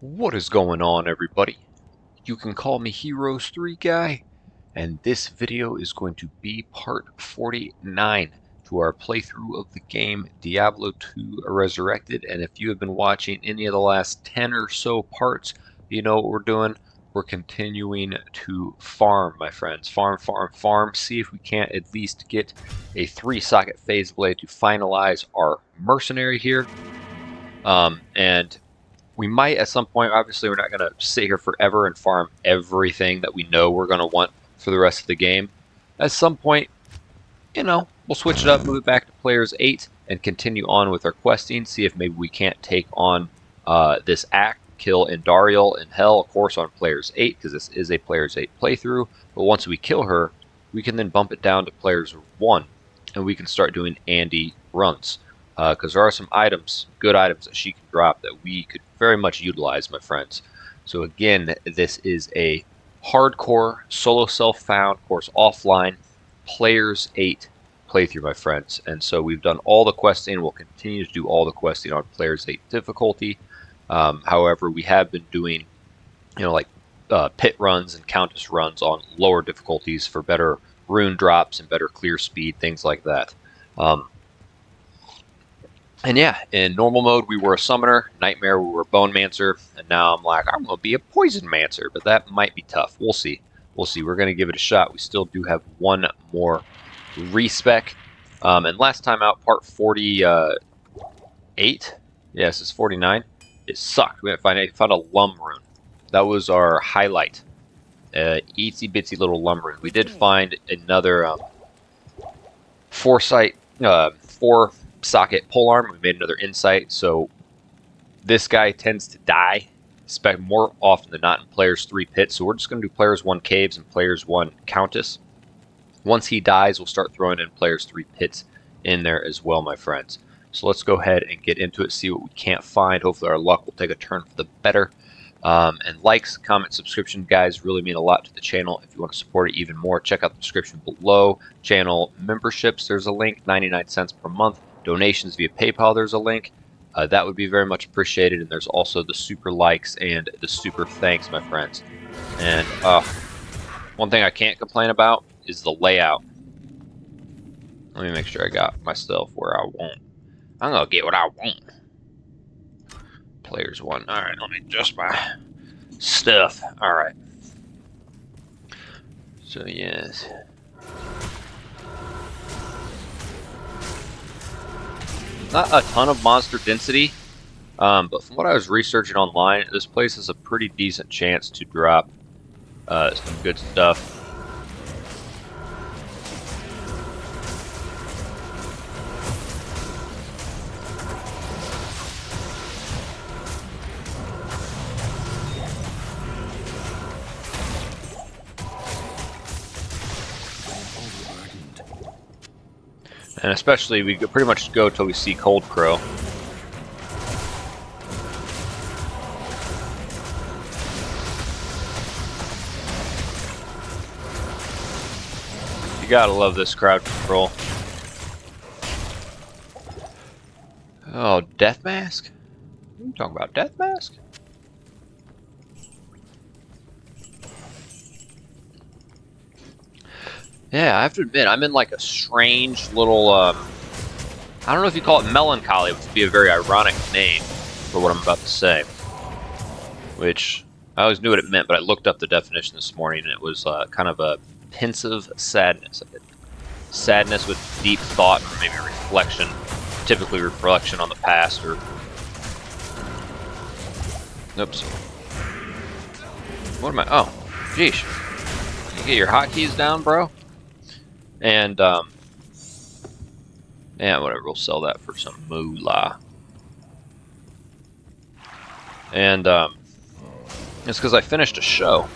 What is going on, everybody? You can call me Heroes 3 Guy, and this video is going to be part 49 to our playthrough of the game Diablo 2 Resurrected. And if you have been watching any of the last 10 or so parts, you know what we're doing. We're continuing to farm, my friends. Farm, farm, farm. See if we can't at least get a 3-socket phase blade to finalize our mercenary here. And we might at some point, obviously we're not going to sit here forever and farm everything that we know we're going to want for the rest of the game. At some point, we'll switch it up, move it back to players 8, and continue on with our questing, see if maybe we can't take on this act, kill Indariel in Hell, of course, on players 8, because this is a players 8 playthrough. But once we kill her, we can then bump it down to players 1, and we can start doing Andy runs. Because there are some items, good items that she can drop that we could very much utilize, my friends. So again, this is a hardcore solo self-found, of course offline, players 8 playthrough, my friends. And so we've done all the questing. We'll continue to do all the questing on players 8 difficulty. However, we have been doing, like pit runs and countess runs on lower difficulties for better rune drops and better clear speed, things like that. And yeah, in normal mode, we were a summoner. Nightmare, we were a bone mancer. And now I'm like, I'm going to be a poison mancer. But that might be tough. We'll see. We'll see. We're going to give it a shot. We still do have one more respec. And last time out, part 48. Yes, it's 49. It sucked. We found a lum rune. That was our highlight. Itsy bitsy little lum rune. We did find another four-socket polearm. We made another insight, so this guy tends to die more often than not in players 3 pits, so we're just going to do players 1 caves and players 1 countess. Once he dies, we'll start throwing in players 3 pits in there as well, my friends. So let's go ahead and get into it, see what we can't find. Hopefully our luck will take a turn for the better. And likes, comments, subscription, guys, really mean a lot to the channel. If you want to support it even more, check out the description below. Channel memberships, there's a link, 99 cents per month. Donations via PayPal, there's a link. That would be very much appreciated. And there's also the super likes and the super thanks, my friends. And one thing I can't complain about is the layout. Let me make sure I got myself where I want. I'm going to get what I want. Players 1. Alright, let me adjust my stuff. Alright. So, yes. Not a ton of monster density, but from what I was researching online, this place has a pretty decent chance to drop some good stuff. And especially, we pretty much go till we see Cold Crow. You gotta love this crowd control. Oh, Death Mask? What are you talking about, Death Mask? Yeah, I have to admit, I'm in like a strange little, I don't know if you call it melancholy, which would be a very ironic name for what I'm about to say. Which, I always knew what it meant, but I looked up the definition this morning, and it was kind of a pensive sadness. Sadness with deep thought, or maybe reflection, typically reflection on the past, or... Oops. What am I... Oh, geesh. You get your hotkeys down, bro? And, yeah, whatever, we'll sell that for some moolah. And, it's because I finished a show.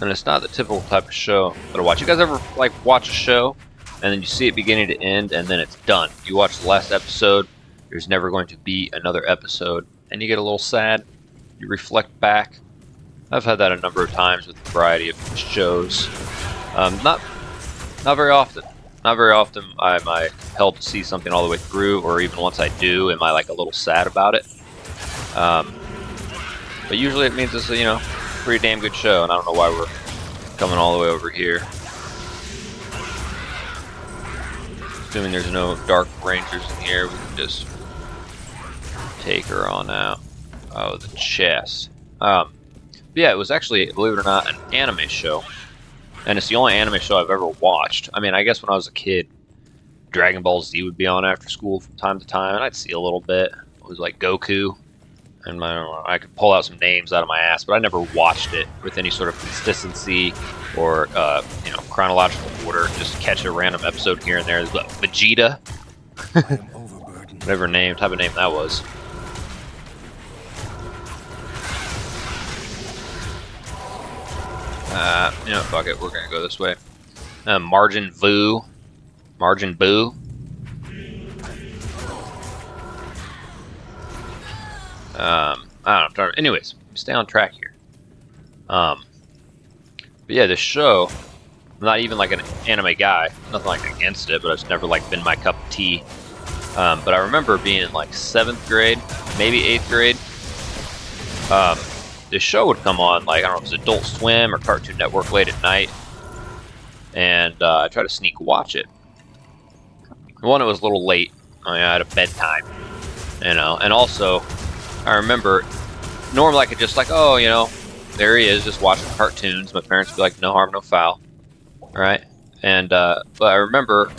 And it's not the typical type of show that I watch. You guys ever, like, watch a show, and then you see it beginning to end, and then it's done? You watch the last episode, there's never going to be another episode, and you get a little sad, you reflect back. I've had that a number of times with a variety of shows. Not very often. Not very often am I compelled to see something all the way through, or even once I do, am I like a little sad about it. But usually it means it's a, you know, pretty damn good show, and I don't know why we're coming all the way over here. Assuming there's no Dark Rangers in here, we can just take her on out. Oh, the chest. Yeah, it was actually, believe it or not, an anime show. And it's the only anime show I've ever watched. I mean, I guess when I was a kid, Dragon Ball Z would be on after school from time to time, and I'd see a little bit. It was like Goku, and I could pull out some names out of my ass, but I never watched it with any sort of consistency or you know, chronological order. Just catch a random episode here and there. There's Vegeta, whatever type of name that was. You know, fuck it, we're gonna go this way. Margin Boo. I don't know. Anyways, stay on track here. But yeah, this show, I'm not even like an anime guy. Nothing like against it, but it's never like been my cup of tea. But I remember being in like 7th grade, maybe 8th grade. This show would come on, like, I don't know if it was Adult Swim or Cartoon Network late at night, and I tried to sneak watch it. One, it was a little late. I mean, I had a bedtime, you know, and also I remember normally I could just like, oh, you know, there he is, just watching cartoons. My parents would be like, no harm, no foul, right? And but I remember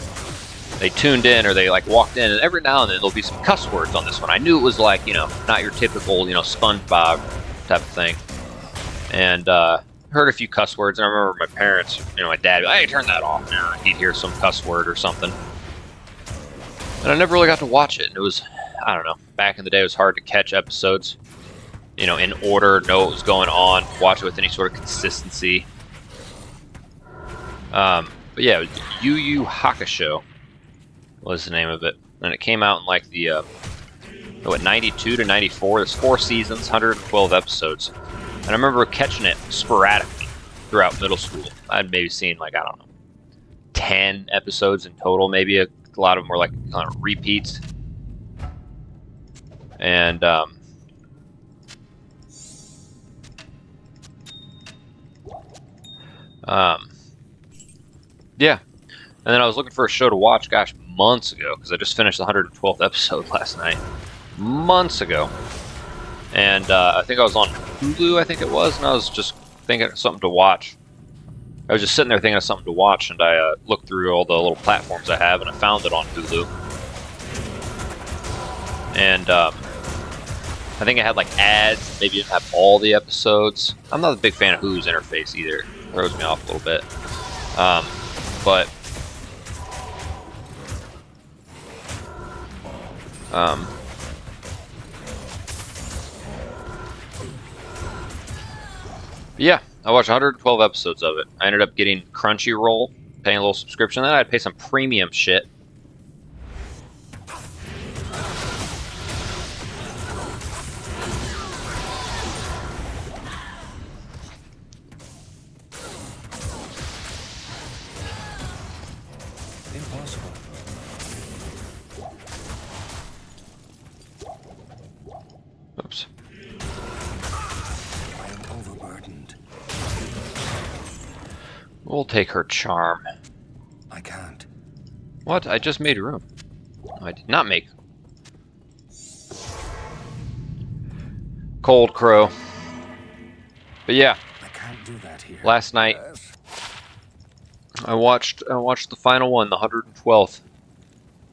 they tuned in or they like walked in, and every now and then there'll be some cuss words on this one. I knew it was like, you know, not your typical, you know, SpongeBob type of thing, and heard a few cuss words. And I remember my parents, you know, my dad, would be like, hey, turn that off. And he'd hear some cuss word or something, and I never really got to watch it. And it was, I don't know, back in the day it was hard to catch episodes, you know, in order, know what was going on, watch it with any sort of consistency. But yeah, Yu Yu Hakusho was the name of it, and it came out in like the what, 92 to 94. There's 4 seasons, 112 episodes. And I remember catching it sporadically throughout middle school. I'd maybe seen like, I don't know, 10 episodes in total. Maybe a lot of them were like kind of repeats. And yeah. And then I was looking for a show to watch, gosh, months ago, because I just finished the 112th episode last night. Months ago. And I think I was on Hulu, I think it was, and I was just thinking of something to watch. I was just sitting there thinking of something to watch, and I looked through all the little platforms I have, and I found it on Hulu. And I think it had like ads, maybe didn't have all the episodes. I'm not a big fan of Hulu's interface either. It throws me off a little bit. But yeah, I watched 112 episodes of it. I ended up getting Crunchyroll, paying a little subscription. Then I'd pay some premium shit. Impossible. Oops. I am overburdened. We'll take her charm. I can't. What? I just made room. I did not make. Cold Crow. But yeah, I can't do that here. last night I watched the final one, the 112th,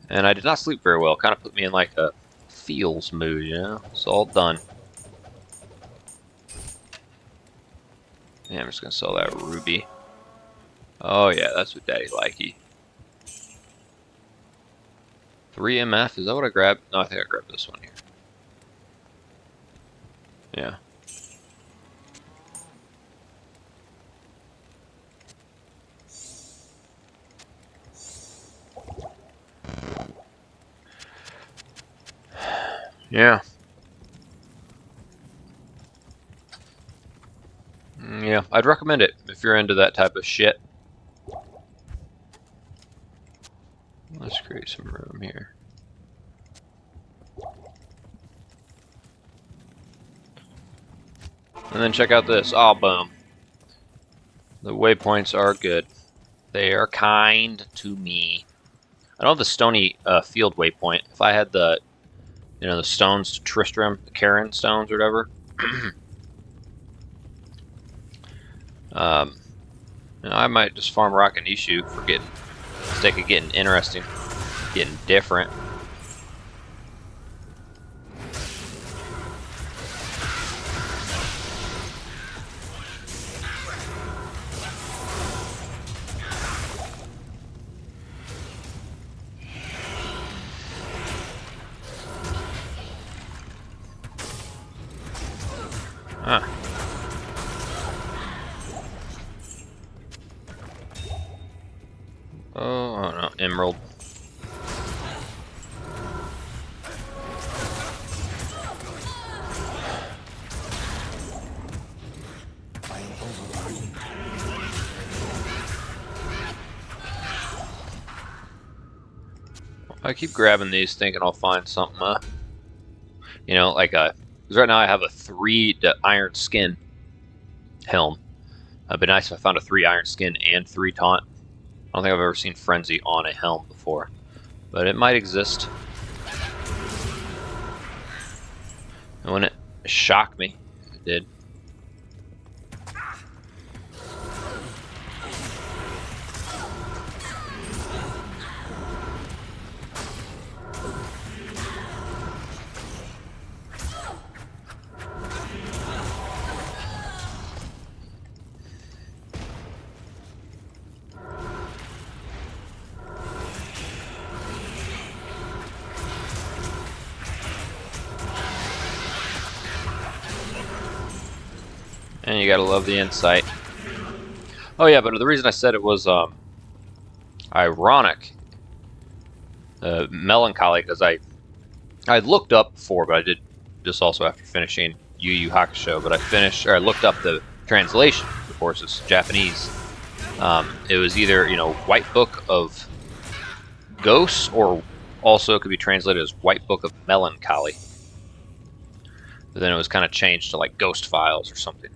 and I did not sleep very well. Kind of put me in like a feels mood, you know. It's all done. Yeah, I'm just gonna sell that ruby. Oh yeah, that's what Daddy likey. 3 MF, is that what I grabbed? No, I think I grabbed this one here. Yeah. Yeah. Yeah, I'd recommend it if you're into that type of shit. Let's create some room here. And then check out this. Oh, boom. The waypoints are good. They are kind to me. I don't have the stony field waypoint. If I had the, the stones to Tristram, the Karen stones or whatever, I might just farm Rock and Ishu for sake of getting interesting, getting different. Huh. Oh no, Emerald. I keep grabbing these thinking I'll find something, like because right now I have a 3 iron skin helm. It'd be nice if I found a 3 iron skin and 3 taunt. I don't think I've ever seen Frenzy on a helm before, but it might exist. And when it shocked me, it did. And you gotta love the insight. Oh yeah, but the reason I said it was ironic, melancholy, because I looked up before, but I did this also after finishing Yu Yu Hakusho. But I looked up the translation. Of course, it's Japanese. It was either White Book of Ghosts, or also it could be translated as White Book of Melancholy. But then it was kind of changed to like Ghost Files or something,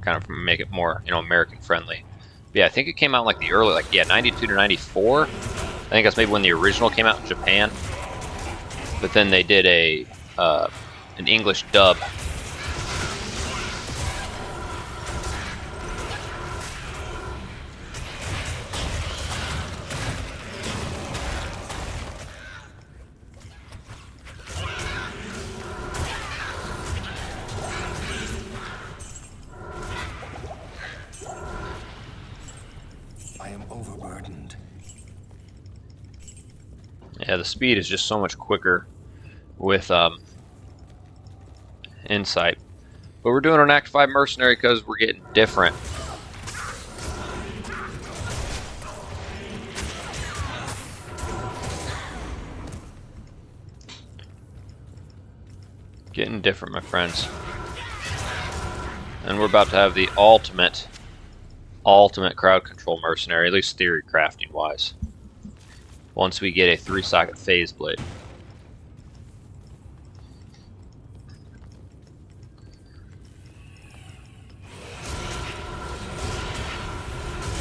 kind of make it more American friendly. But yeah, I think it came out in like the early 92 to 94. I think that's maybe when the original came out in Japan. But then they did an English dub. I am overburdened. Yeah, the speed is just so much quicker with insight. But we're doing an Act 5 mercenary because we're getting different. Getting different, my friends. And we're about to have the ultimate crowd control mercenary, at least theory crafting wise, once we get a 3-socket phase blade.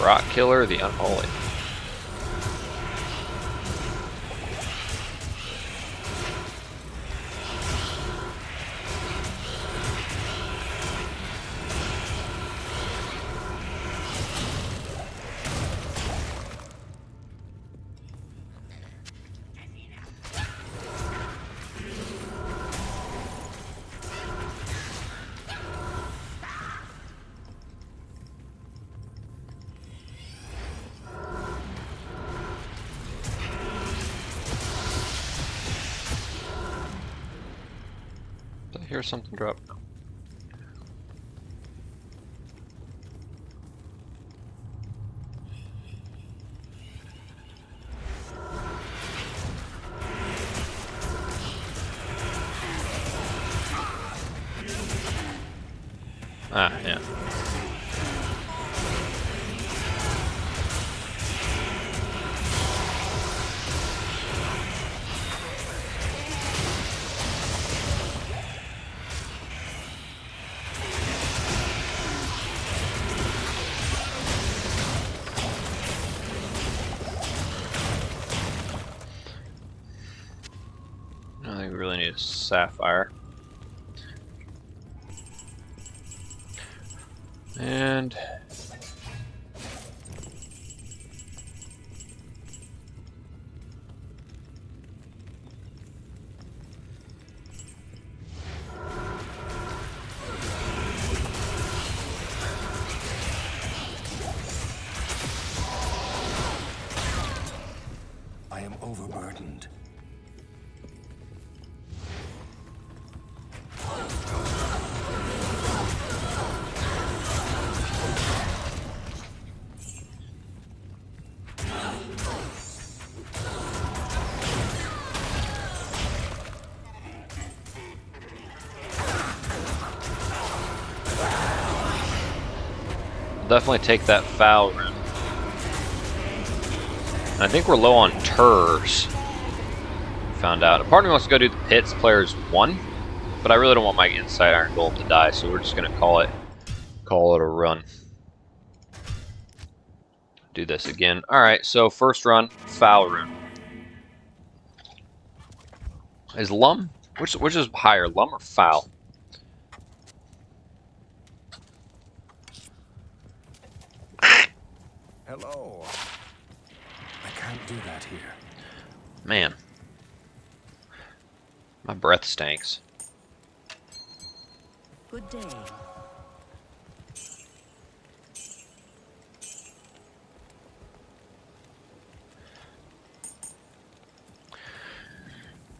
Rock Killer, the Unholy. Did I hear something drop? No. Ah, yeah. a sapphire. And I am overburdened. definitely take that foul room. And I think we're low on Turs. Found out. A part of me wants to go do the pits. Players 1, but I really don't want my Insight Iron Golem to die, so we're just gonna call it a run. Do this again. All right. So first run, foul room. Is Lum? Which is higher, Lum or foul? Hello. I can't do that here. Man, my breath stinks. Good day.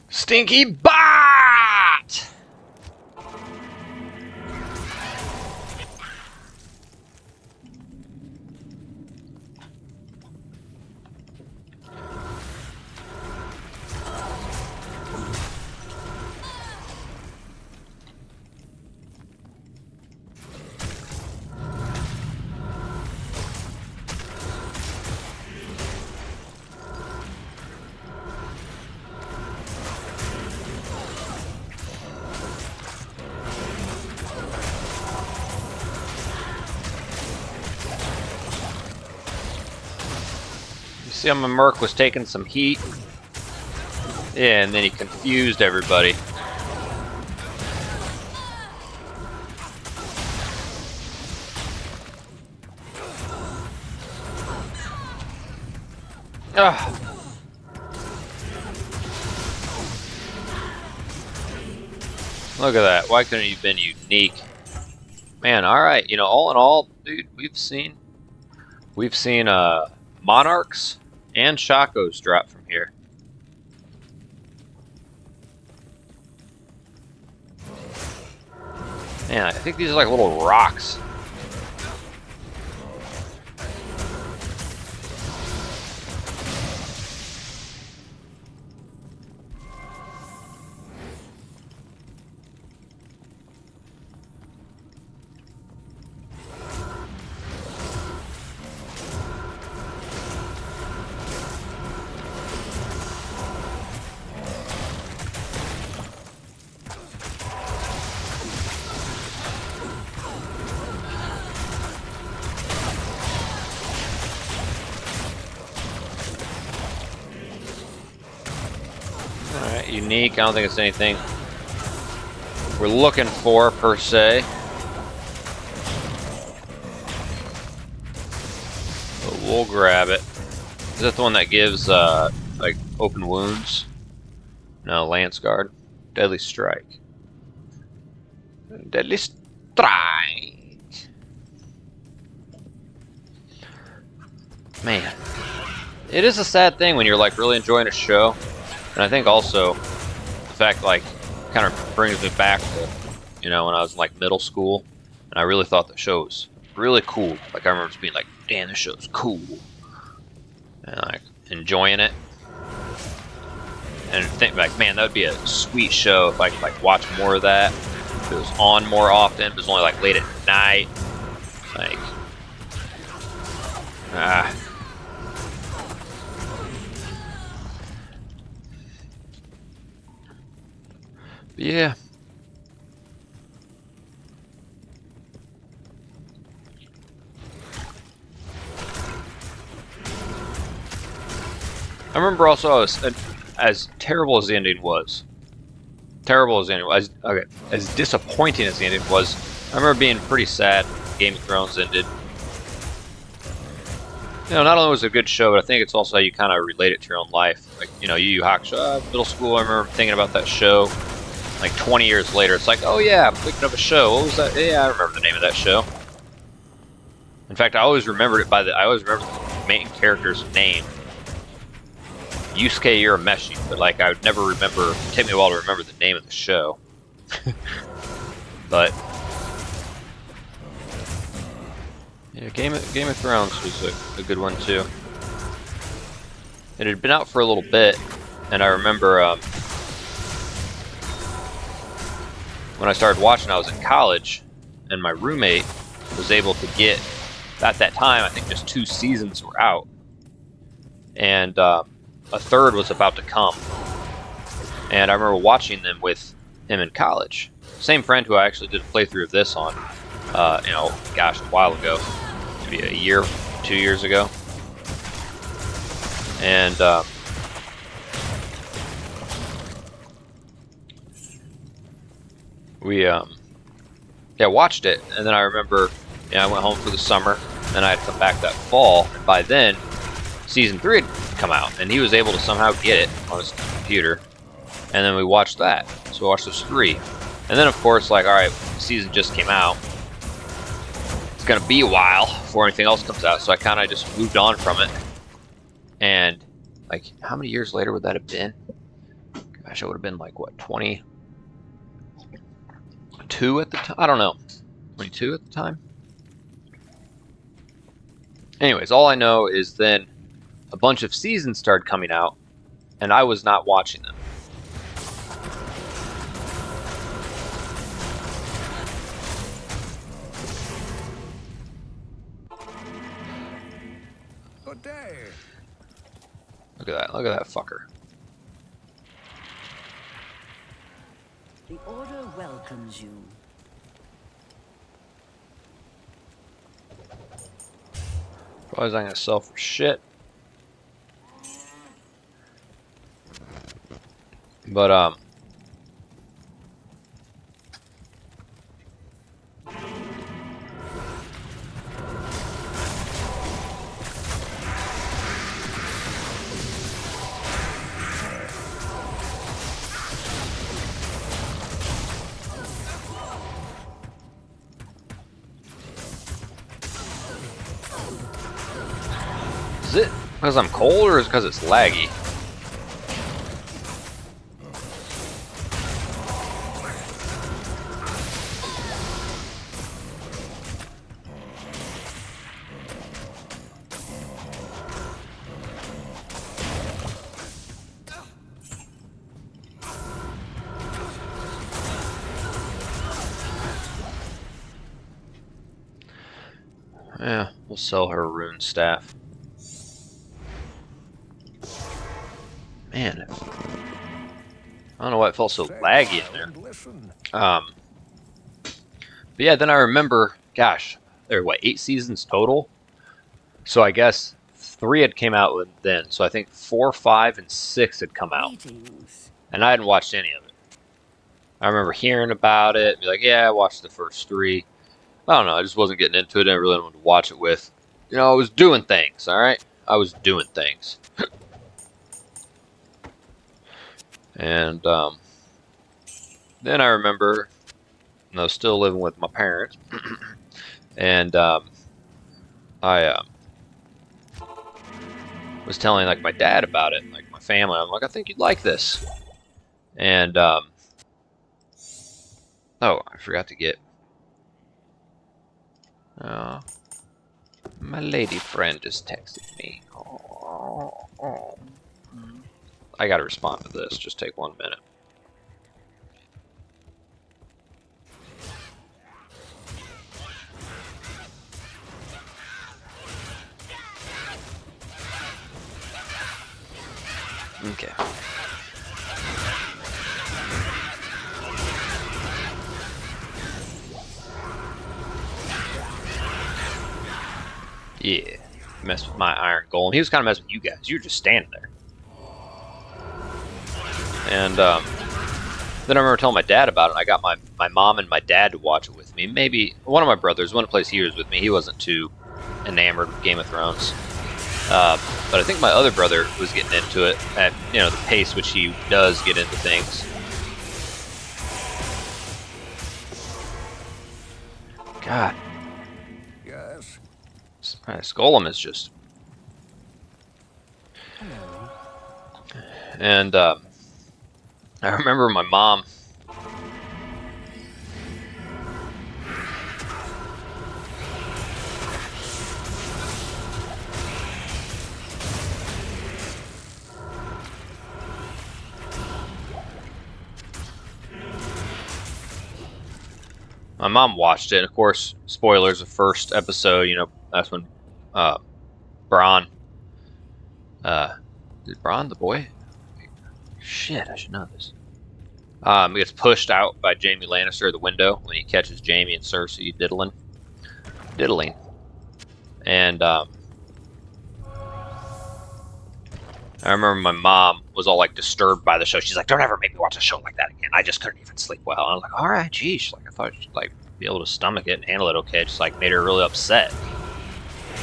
Stinky bot! See how my Merc was taking some heat? Yeah, and then he confused everybody. Ugh. Look at that. Why couldn't you have been unique? Man, alright. You know, all in all, dude, we've seen Monarchs and Shakos drop from here. Man, I think these are like little rocks. Alright, unique. I don't think it's anything we're looking for, per se. But we'll grab it. Is that the one that gives, like, open wounds? No, Lance Guard. Deadly Strike. Deadly Strike! Man. It is a sad thing when you're, like, really enjoying a show. And I think also the fact, like, kind of brings me back to, you know, when I was in, like, middle school, and I really thought the show was really cool. Like, I remember just being like, damn, this show's cool. And, like, enjoying it. And think, like, man, that would be a sweet show if I could, like, watch more of that. If it was on more often, if it was only, like, late at night. Like, yeah. I remember also, as terrible as the ending was, terrible as the ending was, as disappointing as the ending was, I remember being pretty sad Game of Thrones ended. You know, not only was it a good show, but I think it's also how you kind of relate it to your own life. Like, you know, Yu Yu Hakusho, middle school, I remember thinking about that show. Like 20 years later, it's like, oh yeah, I'm thinking of a show. What was that? Yeah, I remember the name of that show. In fact, I always remembered it I always remember the main character's name. Yusuke Urameshi, but like I would never remember, it'd take me a while to remember the name of the show. But yeah, Game of Thrones was a good one too. It had been out for a little bit, and I remember when I started watching, I was in college, and my roommate was able to get, at that time, I think just 2 seasons were out, and a third was about to come. And I remember watching them with him in college. Same friend who I actually did a playthrough of this on, you know, gosh, a while ago, maybe a year, 2 years ago. And we yeah, watched it, and then I remember, you know, I went home for the summer, then I had to come back that fall, and by then season 3 had come out, and he was able to somehow get it on his computer, and then we watched that. So we watched those 3, and then of course, like, all right, the season just came out, it's gonna be a while before anything else comes out, so I kind of just moved on from it. And like, how many years later would that have been? Gosh, it would have been like, what, 22 at the time? I don't know. 22 at the time? Anyways, all I know is then a bunch of seasons started coming out, and I was not watching them. Good day. Look at that. Look at that fucker. The Order welcomes you. Probably not gonna sell for shit. But is it because I'm cold, or is it because it's laggy? Yeah, we'll sell her rune staff. Man, I don't know why it felt so laggy in there. But yeah, then I remember, gosh, there were what, 8 seasons total? So I guess 3 had came out then. So I think 4, 5, and 6 had come out, and I hadn't watched any of it. I remember hearing about it, be like, yeah, I watched the first 3. I don't know, I just wasn't getting into it. I didn't really want to watch it with. You know, I was doing things, alright? I was doing things. And then I remember, I was still living with my parents, and I was telling like my dad about it, like my family. I'm like, I think you'd like this. And oh, I forgot to get. Oh, my lady friend just texted me. Oh. I gotta respond to this. Just take 1 minute. Okay. Yeah. Messed with my iron golem. He was kind of messing with you guys. You were just standing there. And Then I remember telling my dad about it. And I got my mom and my dad to watch it with me. Maybe one of my brothers, one who plays Heroes with me, he wasn't too enamored with Game of Thrones. But I think my other brother was getting into it at, you know, the pace which he does get into things. God. Yes. Golem is just... Hello. And I remember my mom... My mom watched it, and of course, spoilers, the first episode, you know, that's when Bronn, is Bronn the boy? Shit, I should know this. He gets pushed out by Jaime Lannister the window when he catches Jaime and Cersei diddling. And I remember my mom was all like disturbed by the show. She's like, "Don't ever make me watch a show like that again." I just couldn't even sleep well. And I was like, "All right, geez." Like I thought she'd like be able to stomach it and handle it okay. It just like made her really upset.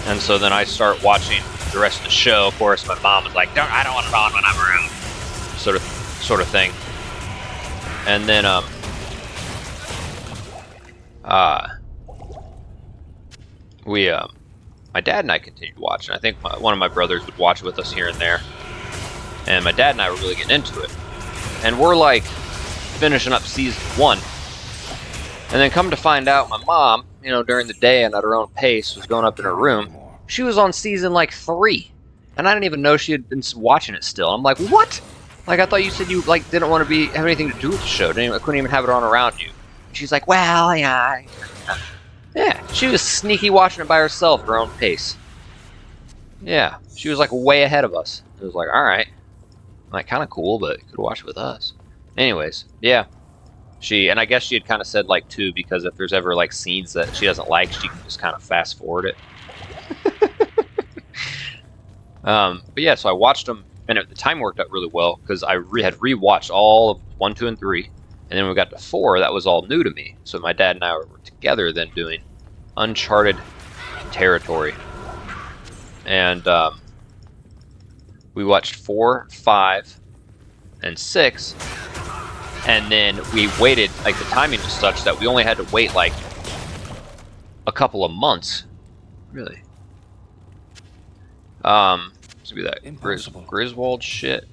And so then I start watching the rest of the show. Of course, my mom was like, I don't want it on when I'm around," sort of thing. And then my dad and I continued watching. I think one of my brothers would watch with us here and there. And my dad and I were really getting into it. And we're like finishing up season 1. And then come to find out, my mom, you know, during the day and at her own pace, was going up in her room. She was on season like 3. And I didn't even know she had been watching it still. I'm like, what? Like, I thought you said you like didn't want to have anything to do with the show. I couldn't even have it on around you. And she's like, well, yeah. Yeah, she was sneaky watching it by herself at her own pace. Yeah, she was like way ahead of us. It was like, all right. Like, kind of cool, but you could watch it with us. Anyways, yeah. And I guess she had kind of said, like, too, because if there's ever, like, scenes that she doesn't like, she can just kind of fast forward it. But yeah, so I watched them, and the time worked out really well, because I had rewatched all of 1, 2, and 3, and then when we got to 4, that was all new to me. So my dad and I were together then doing uncharted territory. And we watched 4, 5, and 6, and then we waited, like the timing was such that we only had to wait like a couple of months. Really. Let's do that. Griswold shit.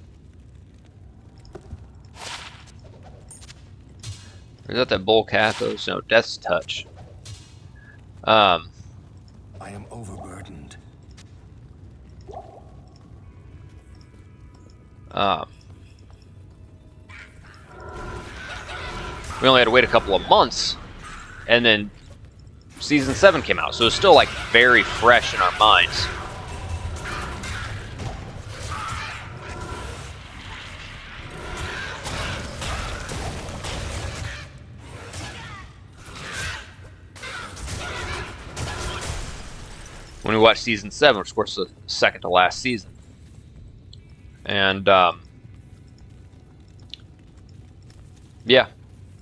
Or is that Bull Cathos? No, Death's Touch. I am overburdened. We only had to wait a couple of months, and then season 7 came out, so it's still like very fresh in our minds. When we watched season 7, which of course is the second to last season. And yeah.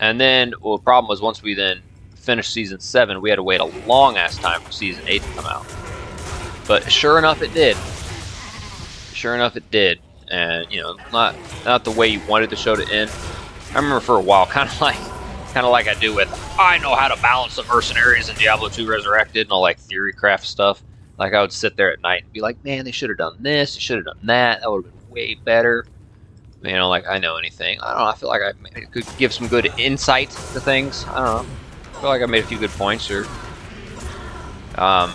And then, well, the problem was once we then finished season 7, we had to wait a long ass time for season 8 to come out. But sure enough, it did. Sure enough, it did. And you know, not the way you wanted the show to end. I remember for a while, kind of like I do with, I know how to balance the mercenaries in Diablo 2 Resurrected and all like theory craft stuff. Like I would sit there at night and be like, man, they should have done this, they should have done that. That would have been way better. You know, like I know anything. I don't know. I feel like I could give some good insight to things. I don't know. I feel like I made a few good points. Or, yeah,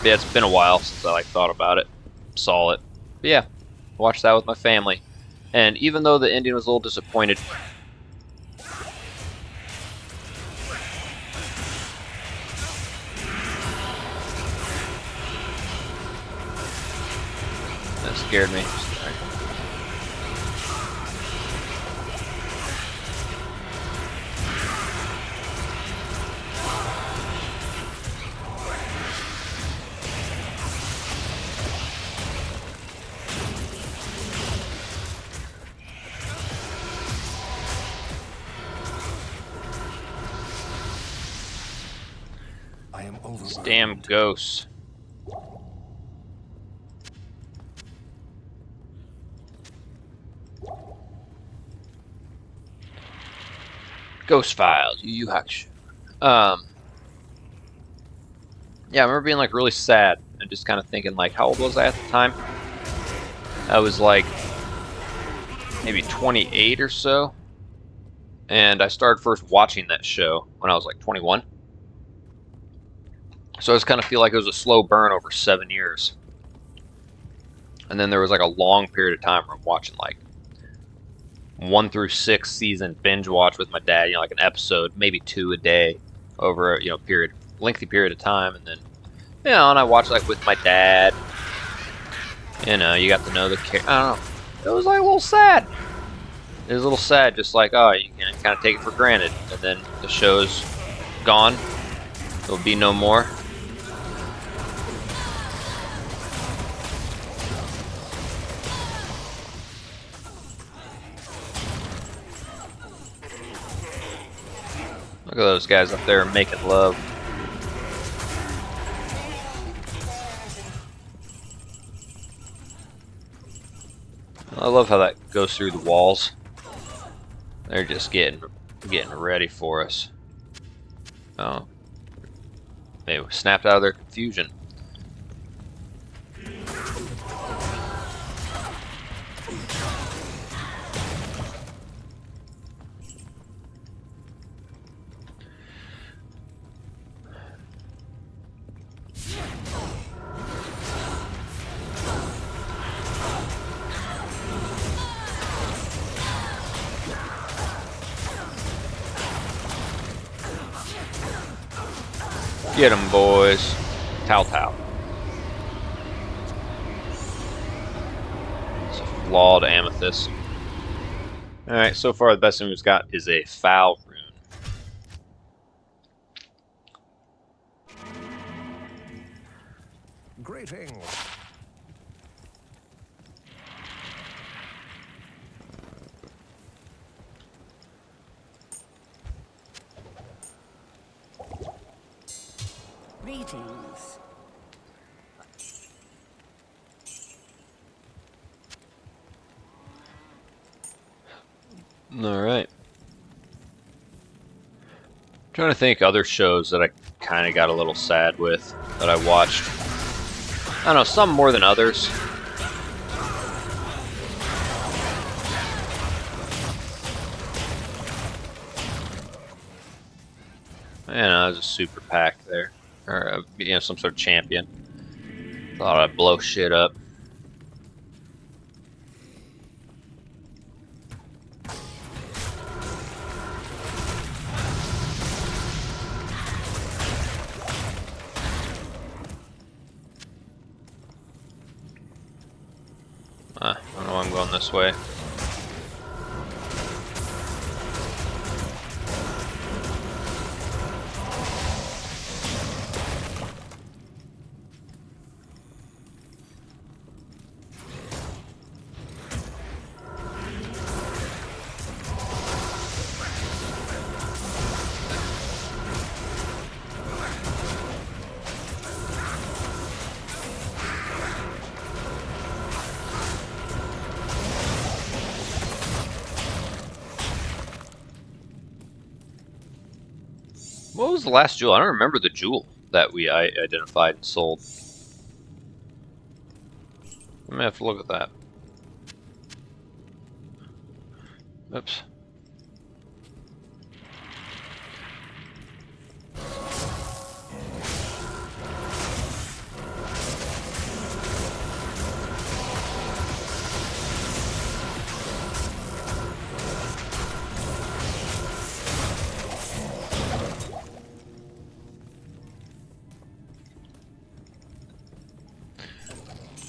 it's been a while since I like thought about it, saw it. But yeah, watched that with my family, and even though the ending was a little disappointed. That scared me. I am overburdened. These damn ghosts. Ghost Files, Yu Yu Hakusho. Yeah, I remember being like really sad and just kind of thinking like, how old was I at the time? I was like maybe 28 or so, and I started first watching that show when I was like 21. So I just kind of feel like it was a slow burn over 7 years. And then there was like a long period of time where I'm watching like 1 through 6 season binge watch with my dad, you know, like an episode, maybe 2 a day over a, you know, lengthy period of time. And then, you know, and I watched like with my dad. You know, you got to know the character. I don't know. It was like a little sad. It was a little sad, just like, oh, you can kind of take it for granted. And then the show's gone. There'll be no more. Look at those guys up there making love. I love how that goes through the walls. They're just getting ready for us. Oh, they snapped out of their confusion. Get 'em, boys. Tao Tao. It's a flawed amethyst. Alright, so far the best thing we've got is a foul rune. Greetings. Greetings. Alright. Trying to think other shows that I kind of got a little sad with that I watched. I don't know, some more than others. Man, I was a super pack there. Or, you know, some sort of champion. Thought I'd blow shit up. I don't know why I'm going this way. What was the last jewel? I don't remember the jewel that I identified and sold. I'm gonna have to look at that. Oops.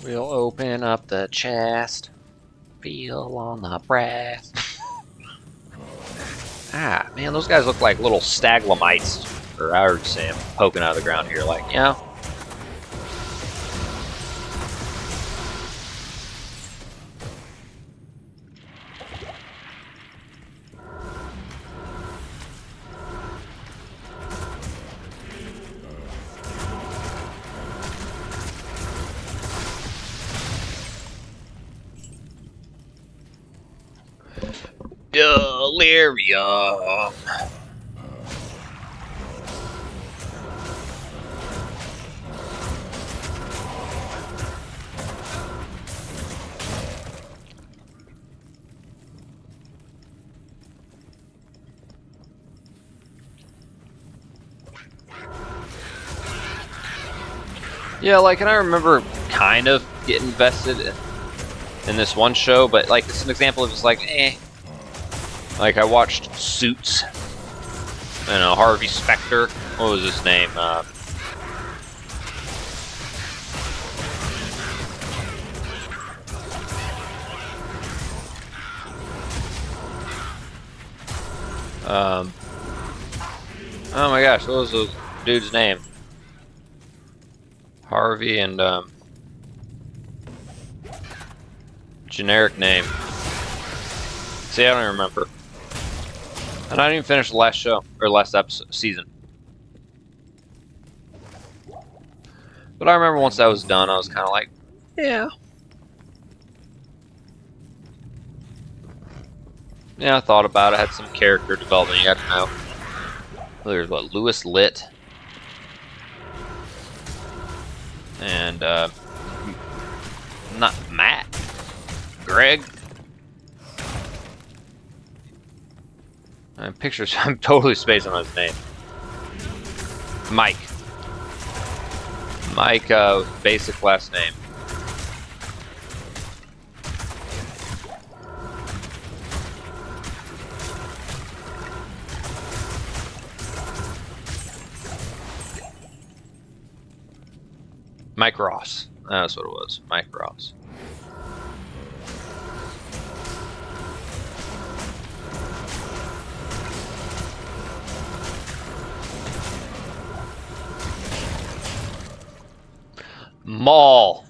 We'll open up the chest. Feel on the brass. Ah, man, those guys look like little staglamites, or I would say, poking out of the ground here, like, you know. Delirium. Yeah, like, and I remember kind of getting invested in this one show, but like, it's an example of just like, eh. Like, I watched Suits, and Harvey Specter. What was his name? Oh my gosh, what was the dude's name? Harvey and generic name. See, I don't even remember. And I didn't even finish the last show or last episode season. But I remember once that was done, I was kind of like, yeah. Yeah, I thought about it. I had some character development you have to know. There's what, Lewis Litt. And, not Matt. Greg. Pictures, I'm totally spacing on his name. Mike. Mike, basic last name. Mike Ross. That's what it was. Mike Ross. Mall.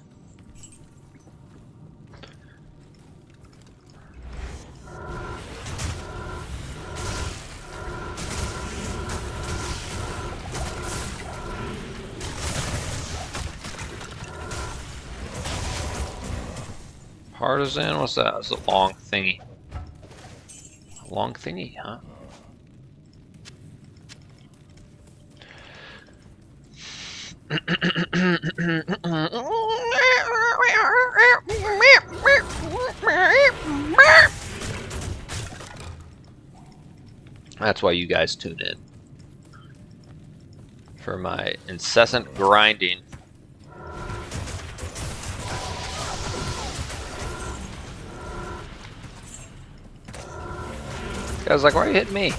Partisan? What's that? It's a long thingy. A long thingy, huh? That's why you guys tune in. For my incessant grinding. I was like, why are you hitting me?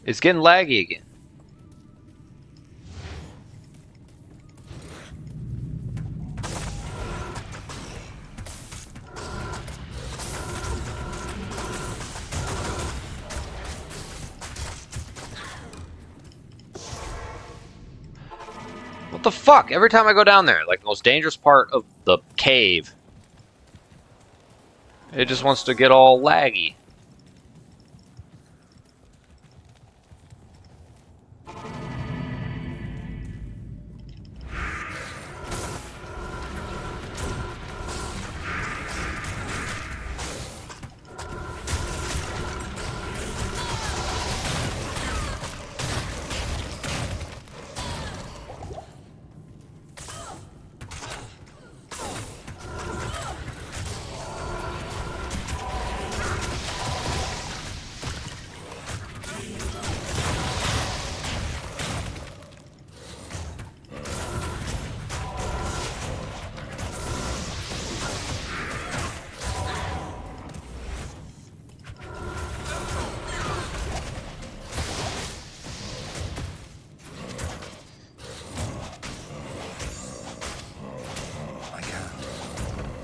It's getting laggy again. What the fuck? Every time I go down there, like the most dangerous part of the cave, it just wants to get all laggy.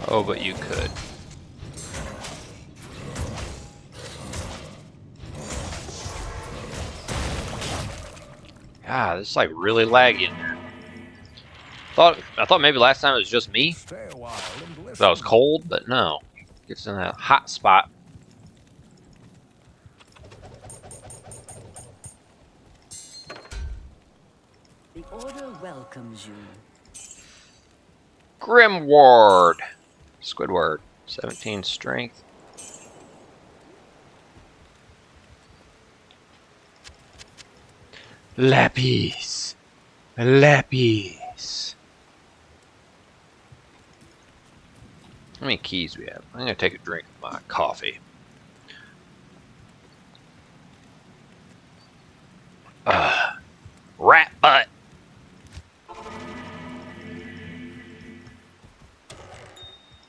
Oh, but you could. God, this is like really laggy in there. I thought maybe last time it was just me. Stay a while and That was cold, but no. Gets in that hot spot. The Order welcomes you. Grimward. Squidward. 17 strength. Lapis. Lapis. How many keys we have? I'm gonna take a drink of my coffee. Rat butt.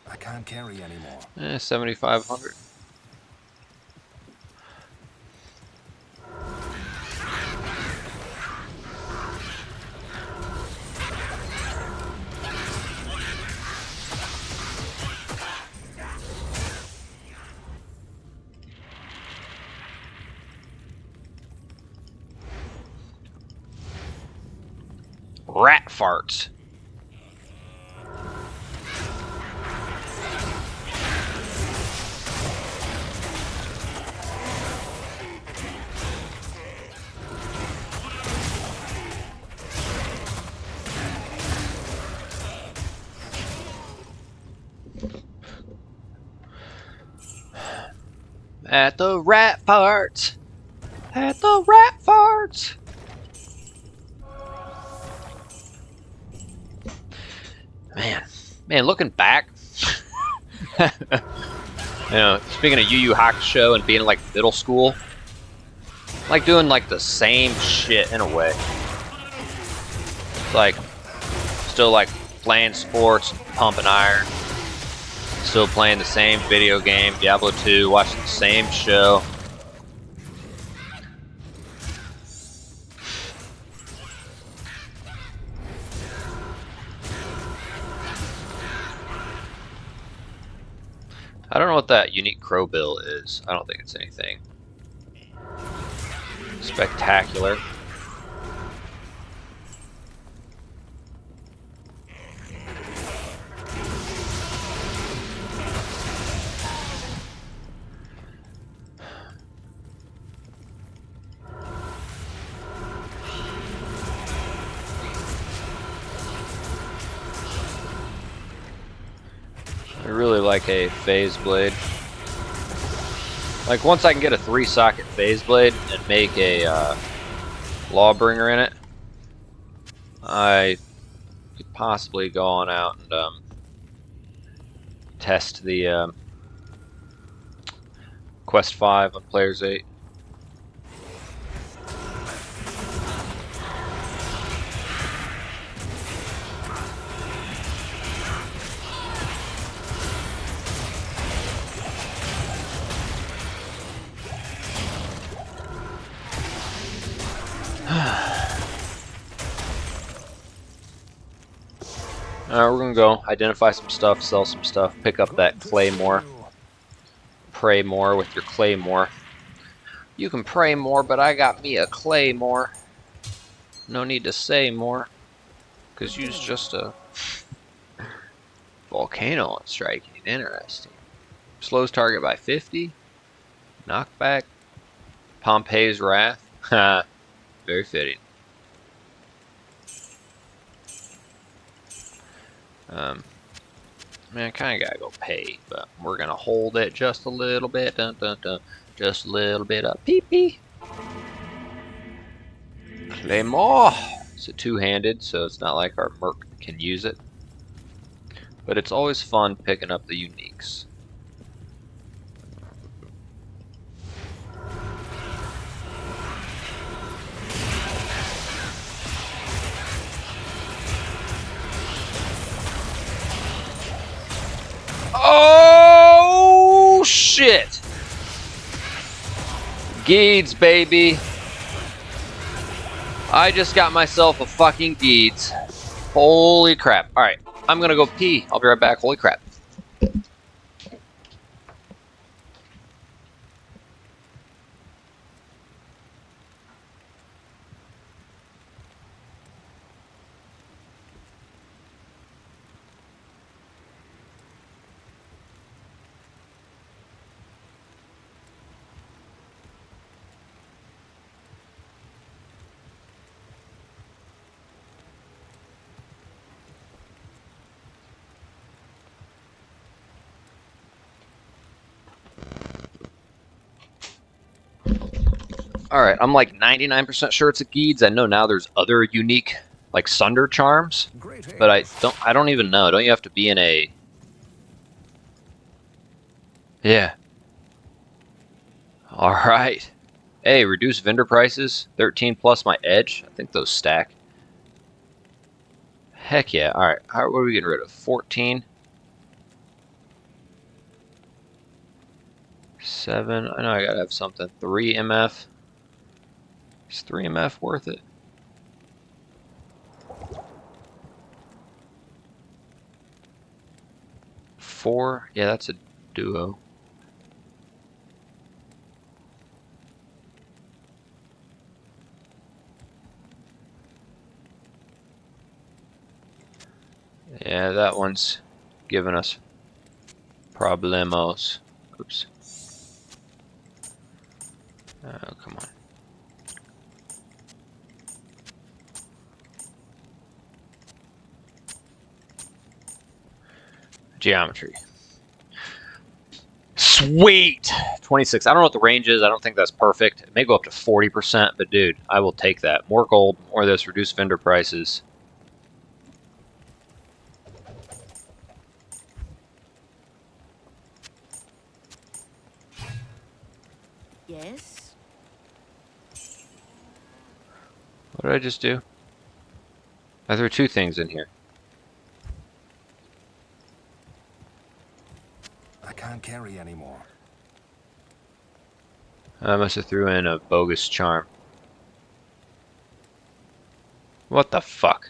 I can't carry anymore. 7,500. Rat farts. At the rat farts. At the rat farts. Man, looking back, speaking of Yu Yu Hakusho and being like middle school, like doing like the same shit in a way. It's like still like playing sports, pumping iron, still playing the same video game, Diablo 2, watching the same show. I don't know what that unique crow bill is. I don't think it's anything spectacular. I really like a phase blade. Like once I can get a 3-socket phase blade and make a Lawbringer in it, I could possibly go on out and test the Quest 5 on Players 8. We're gonna go identify some stuff, sell some stuff, pick up that claymore. Pray more with your claymore. You can pray more, but I got me a claymore. No need to say more, cause you's just a volcano on striking. Interesting. Slows target by 50. Knockback. Pompey's Wrath. Ha. Very fitting. I mean, I kind of gotta go pay, but we're gonna hold it just a little bit. Dun, dun, dun. Just a little bit of pee-pee. Claymore. It's a two-handed, so it's not like our merc can use it. But it's always fun picking up the uniques. Oh, shit! Geeds, baby. I just got myself a fucking Geeds. Holy crap. Alright, I'm gonna go pee. I'll be right back. Holy crap. Alright, I'm like 99% sure it's a Geeds. I know now there's other unique, like, Sunder charms, Great but hails. I don't even know. Don't you have to be in a... Yeah. Alright. Hey, reduce vendor prices, 13 plus my edge. I think those stack. Heck yeah. Alright, what are we getting rid of? 14? 7. I know I gotta have something. 3 MF. Is 3 MF worth it? Four? Yeah, that's a duo. Yeah, that one's giving us problemos. Oops. Oh, come on. Geometry. Sweet! 26. I don't know what the range is. I don't think that's perfect. It may go up to 40%, but dude, I will take that. More gold, more of this, reduce vendor prices. Yes? What did I just do? I threw 2 things in here. I can't carry anymore. I must have threw in a bogus charm. What the fuck?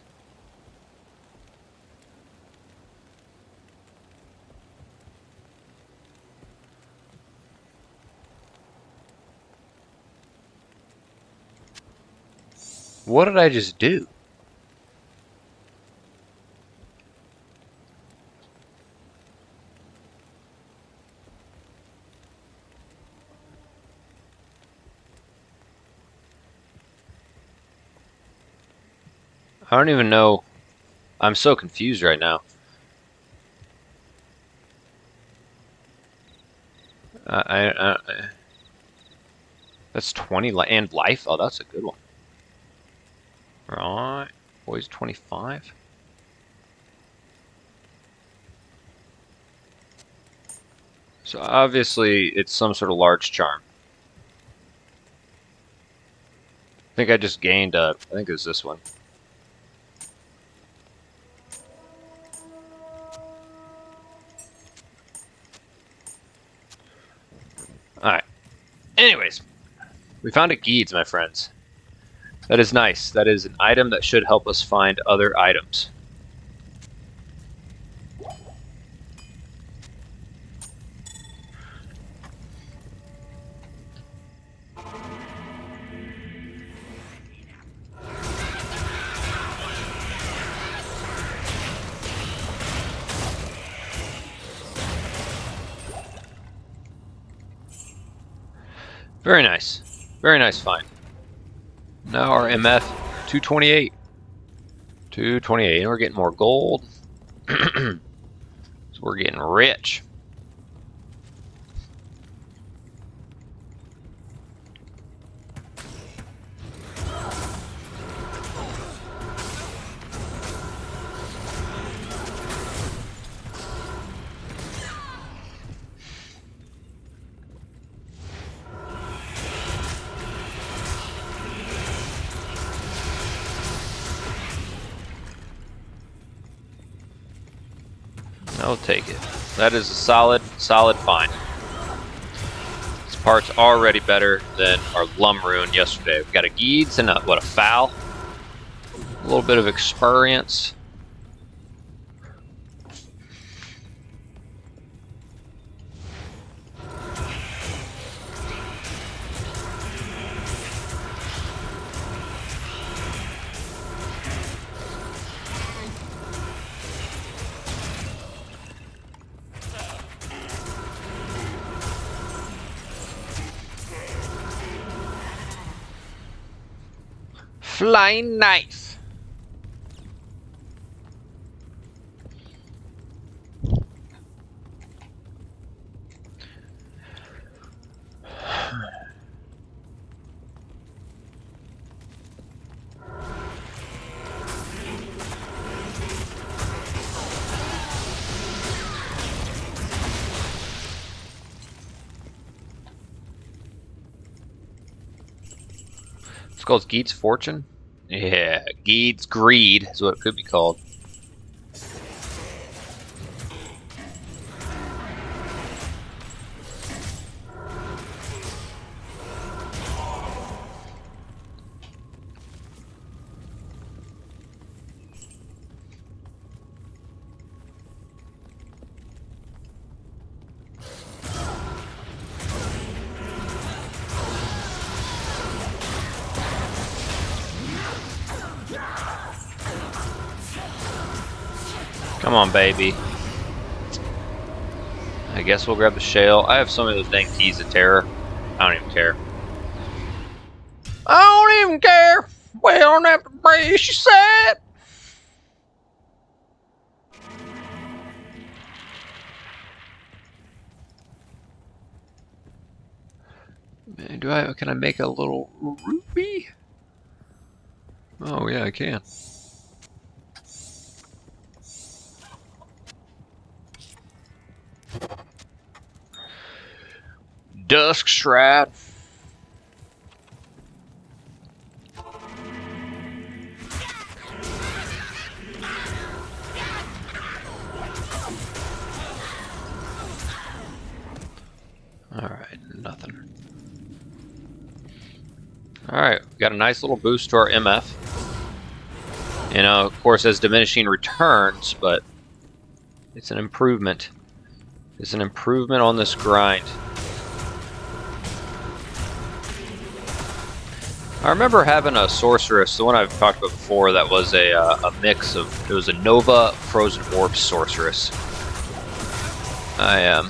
What did I just do? I don't even know. I'm so confused right now. That's 20 and life? Oh, that's a good one. Right. Boys 25. So obviously it's some sort of large charm. I think I just gained I think it was this one. Alright. Anyways, we found a Geeds, my friends. That is nice. That is an item that should help us find other items. Very nice. Very nice find. Now our MF 228. 228. And we're getting more gold. So we're getting rich. I'll take it. That is a solid find. This part's already better than our Lum Rune yesterday. We've got a Geeds and a Foul. A little bit of experience. Flying knife. called Geed's Fortune? Yeah, Geed's Greed is what it could be called. Come on, baby. I guess we'll grab the shale. I have some of those dang keys of terror. I don't even care. I don't even care. We don't have to breathe, she said. Man, can I make a little ruby? Oh yeah, I can. Dusk Shroud. Alright, nothing. Alright, we got a nice little boost to our MF. You know, of course, as diminishing returns, but it's an improvement. It's an improvement on this grind. I remember having a sorceress, the one I've talked about before, that was a mix of, it was a Nova Frozen Orb sorceress. I am.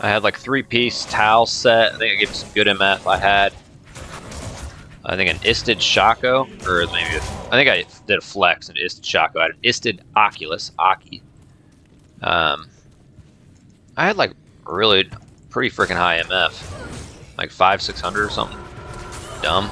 I had like 3-piece towel set. I think I gave some good MF. I think an Isted Shaco, or maybe I think I did a flex and Isted Shaco. I had an Isted Oculus, Aki. I had like really pretty freaking high MF, like 500-600 or something. Dumb.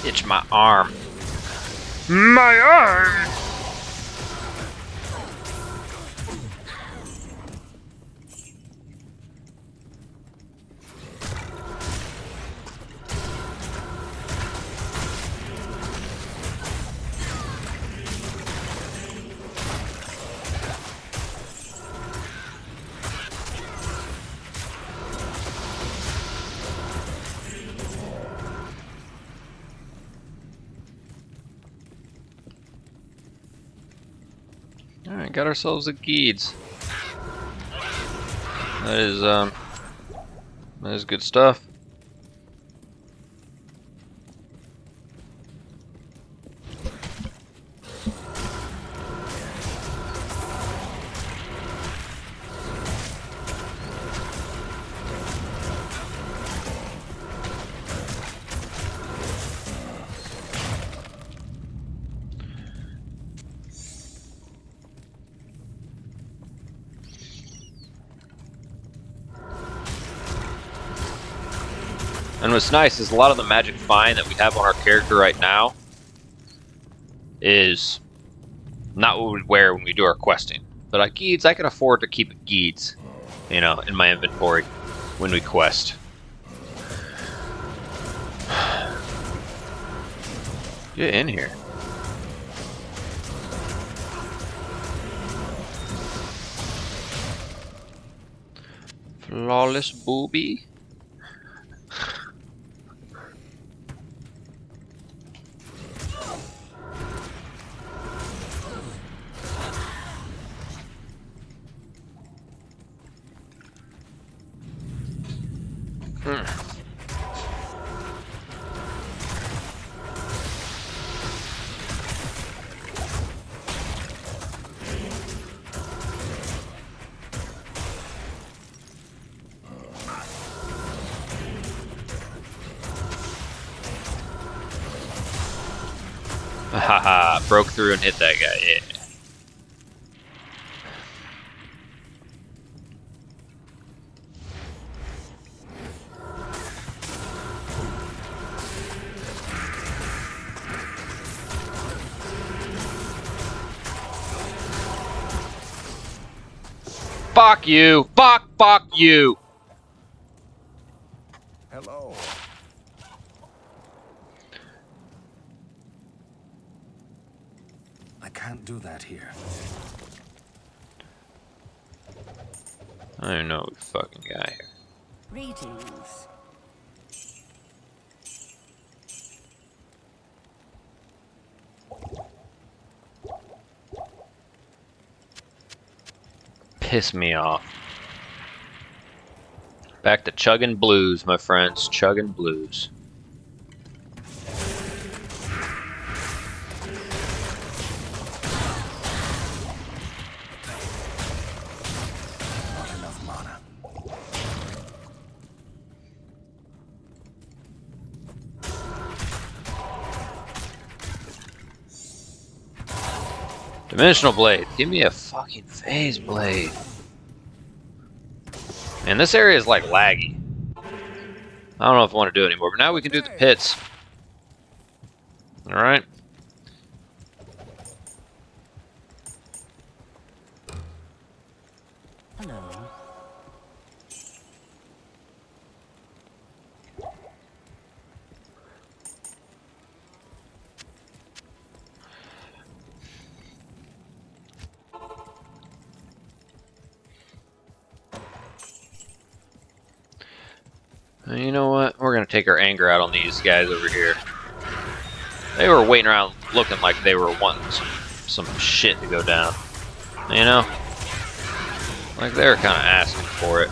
Itch my arm. My arm! Alright, got ourselves a Geeds. That is good stuff. And what's nice is a lot of the magic find that we have on our character right now is not what we wear when we do our questing. But like Geeds, I can afford to keep Geeds, you know, in my inventory when we quest. Get in here. Flawless booby. broke through and hit that guy. Yeah. Fuck you! Fuck you! Hello. I can't do that here. I don't even know the fucking guy here. Greetings. Piss me off. Back to chugging blues, my friends. Chugging blues. Not enough mana. Dimensional blade. Give me a fucking phase blade. Man, this area is like laggy. I don't know if I want to do it anymore, but now we can do the pits. Alright. Hello. You know what? We're gonna take our anger out on these guys over here. They were waiting around looking like they were wanting some shit to go down. You know? Like they were kind of asking for it.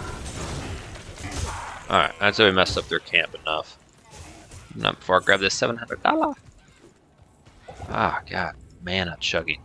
Alright, I'd say we messed up their camp enough. Not before I grab this $700. Ah, god. Mana chugging.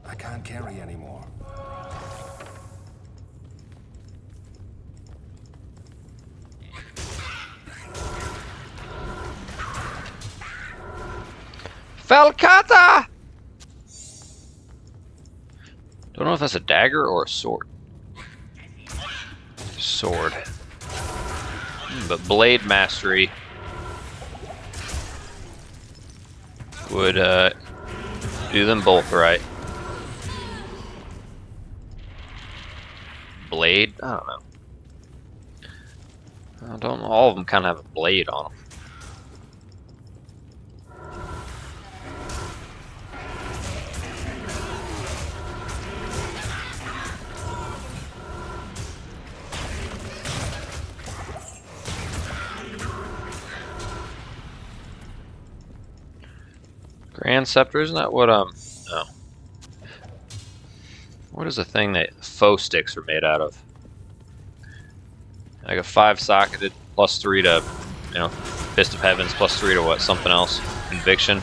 I can't carry anymore. Falcata! Don't know if that's a dagger or a sword. Sword. But blade mastery would do them both right. Blade? I don't know. I don't know. All of them kind of have a blade on them. Grand Scepter, isn't that what no. What is the thing that foe sticks are made out of? Like a 5-socketed +3 to, you know, Fist of Heavens +3 to what? Something else? Conviction?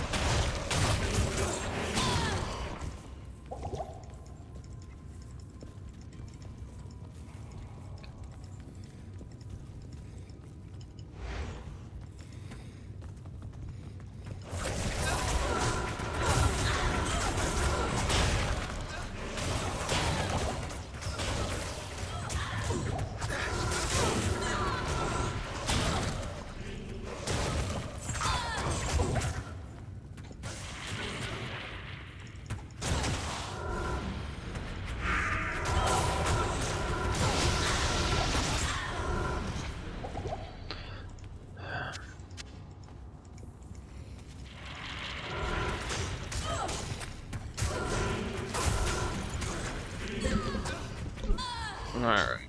Alright.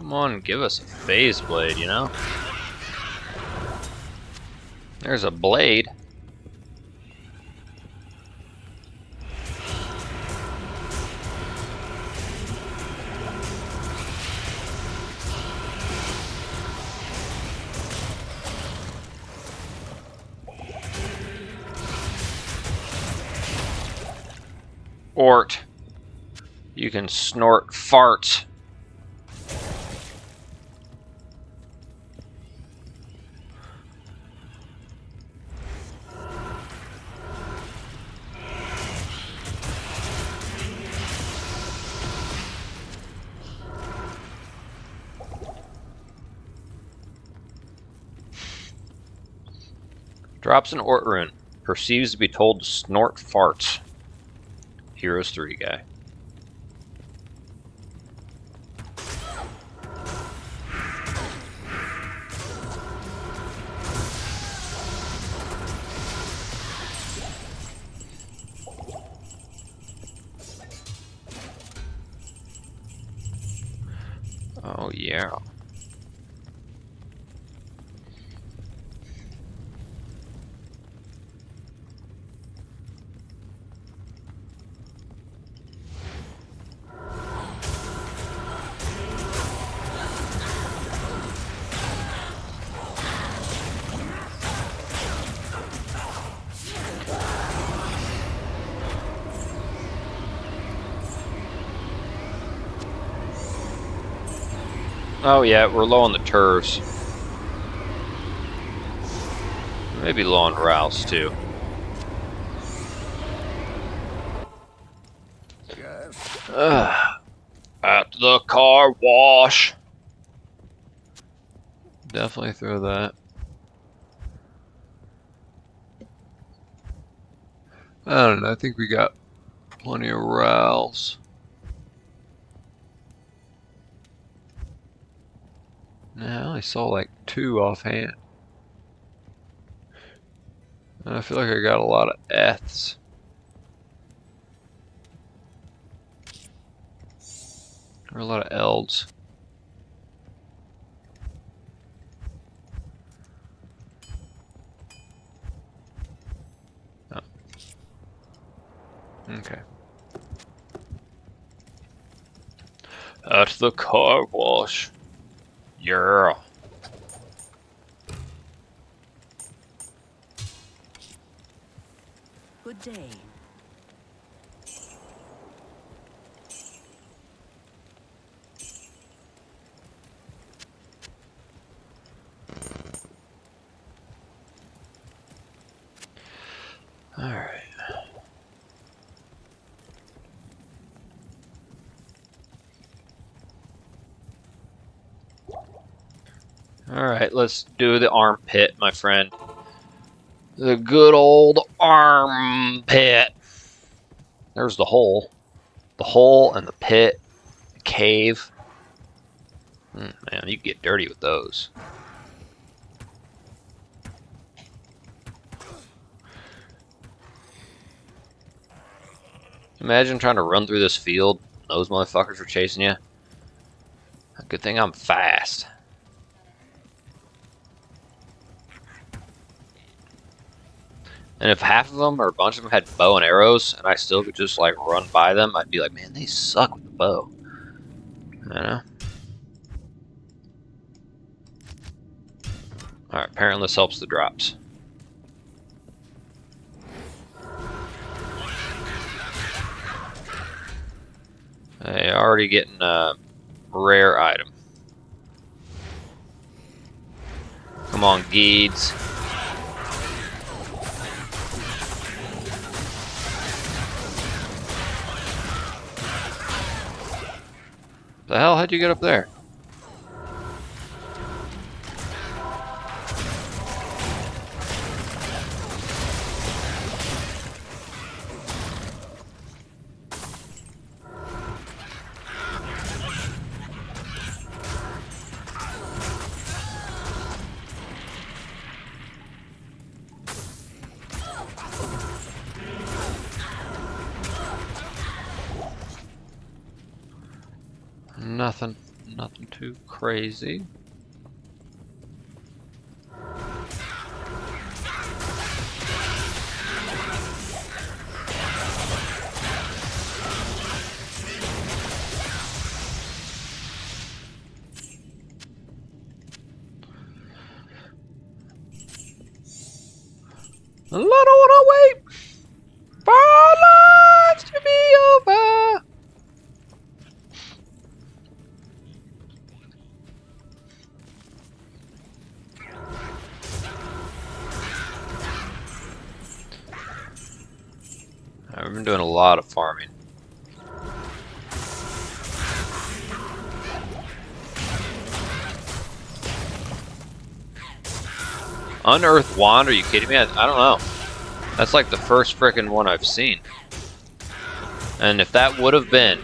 Come on, give us a phase blade, you know? There's a blade. Ort. You can snort farts. Drops an Ort rune. Perceives to be told to snort farts. Heroes 3 guy. Oh yeah. Oh yeah, we're low on the turfs. Maybe low on Rouse too. Yes. At the car wash. Definitely throw that. I don't know, I think we got plenty of Rouse. Nah, I only saw like 2 offhand. And I feel like I got a lot of F's. Or a lot of L's. Oh. Okay. At the car wash. Yeah. Good day. Alright. Alright, let's do the armpit, my friend. The good old armpit. There's the hole. The hole and the pit. The cave. Man, you get dirty with those. Imagine trying to run through this field. Those motherfuckers are chasing you. Good thing I'm fast. And if half of them or a bunch of them had bow and arrows, and I still could just like run by them, I'd be like, man, they suck with the bow. You know? Alright, apparently this helps the drops. Hey, already getting a rare item. Come on, Geeds. The hell? How'd you get up there? Nothing. Nothing too crazy. I don't wanna wait for our lives to be over. I've been doing a lot of farming. Unearthed Wand? Are you kidding me? I don't know. That's like the first frickin' one I've seen. And if that would have been...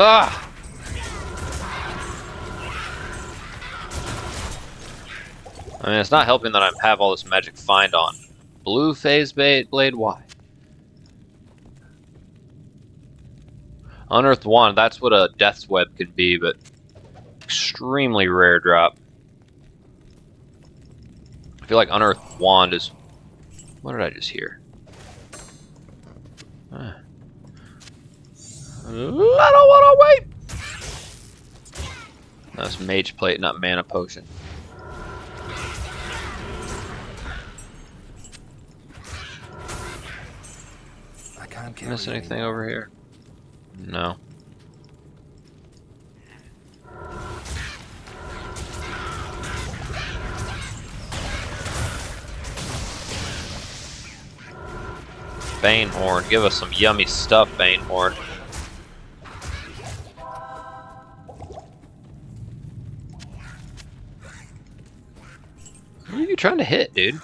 Ah! I mean, it's not helping that I have all this magic find on. Blue phase blade, why? Unearthed Wand, that's what a Death's Web could be, but extremely rare drop. I feel like Unearthed Wand is... What did I just hear? I don't wanna wait! That's Mage Plate, not Mana Potion. I can't Miss anything over here? No. Banehorn, give us some yummy stuff, Banehorn. Who are you trying to hit, dude?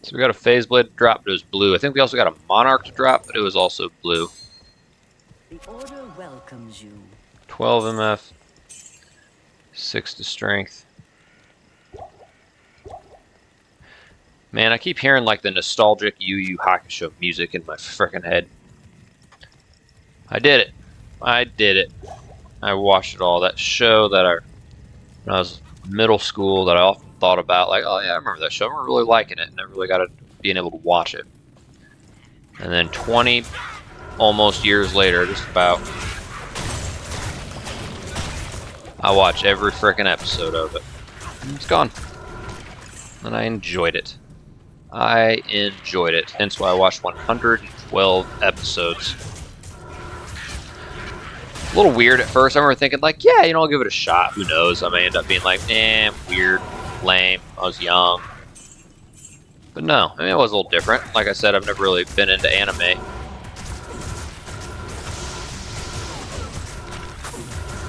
So we got a Phase Blade drop, but it was blue. I think we also got a Monarch to drop, but it was also blue. The Order welcomes you. 12 MF, 6 to Strength. Man, I keep hearing like the nostalgic Yu Yu Hakusho music in my frickin' head. I did it. I did it. I watched it all. That show that when I was middle school that I often thought about, like, oh yeah, I remember that show. I remember really liking it, and I really got to being able to watch it. And then 20 almost years later, just about, I watch every frickin' episode of it. And it's gone. And I enjoyed it. I enjoyed it. Hence why I watched 112 episodes. A little weird at first. I remember thinking, like, yeah, you know, I'll give it a shot. Who knows? I may end up being like, weird, lame. I was young. But no, I mean, it was a little different. Like I said, I've never really been into anime.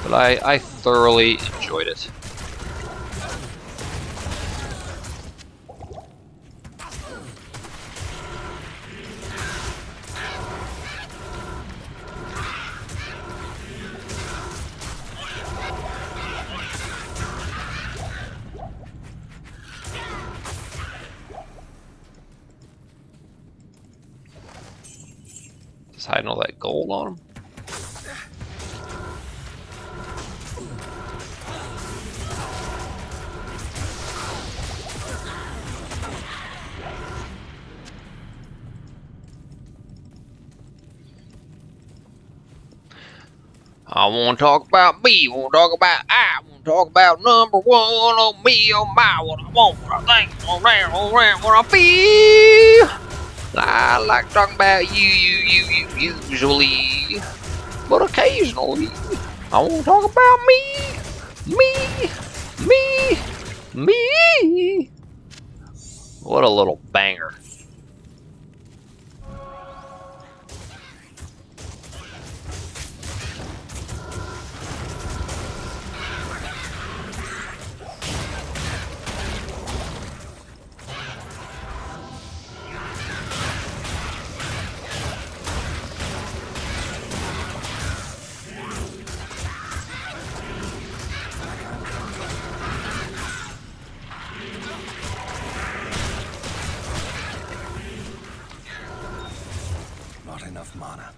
But I thoroughly enjoyed it. Just hiding all that gold on him. I want to talk about me. I want to talk about I want to talk about number one on me, on my, what I want, what I think, on there, what I feel. I like talking about you usually, but occasionally I want to talk about me. What a little banger. Not enough mana.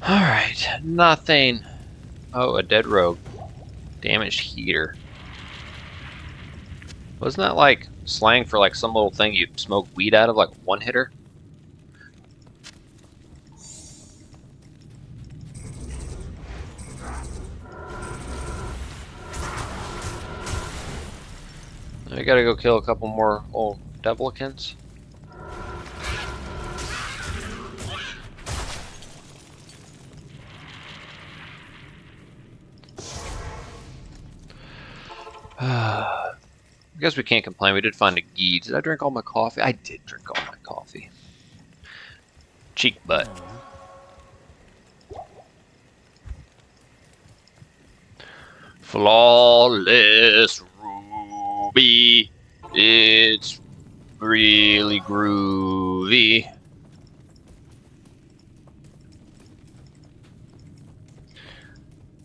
Alright, nothing. Oh, a dead rogue. Damaged heater. Wasn't that like slang for like some little thing you smoke weed out of, like one hitter? I gotta go kill a couple more old Devlikins. I guess we can't complain. We did find a Gee. Did I drink all my coffee? I did drink all my coffee. Cheek butt. Flawless Ruby. It's really groovy.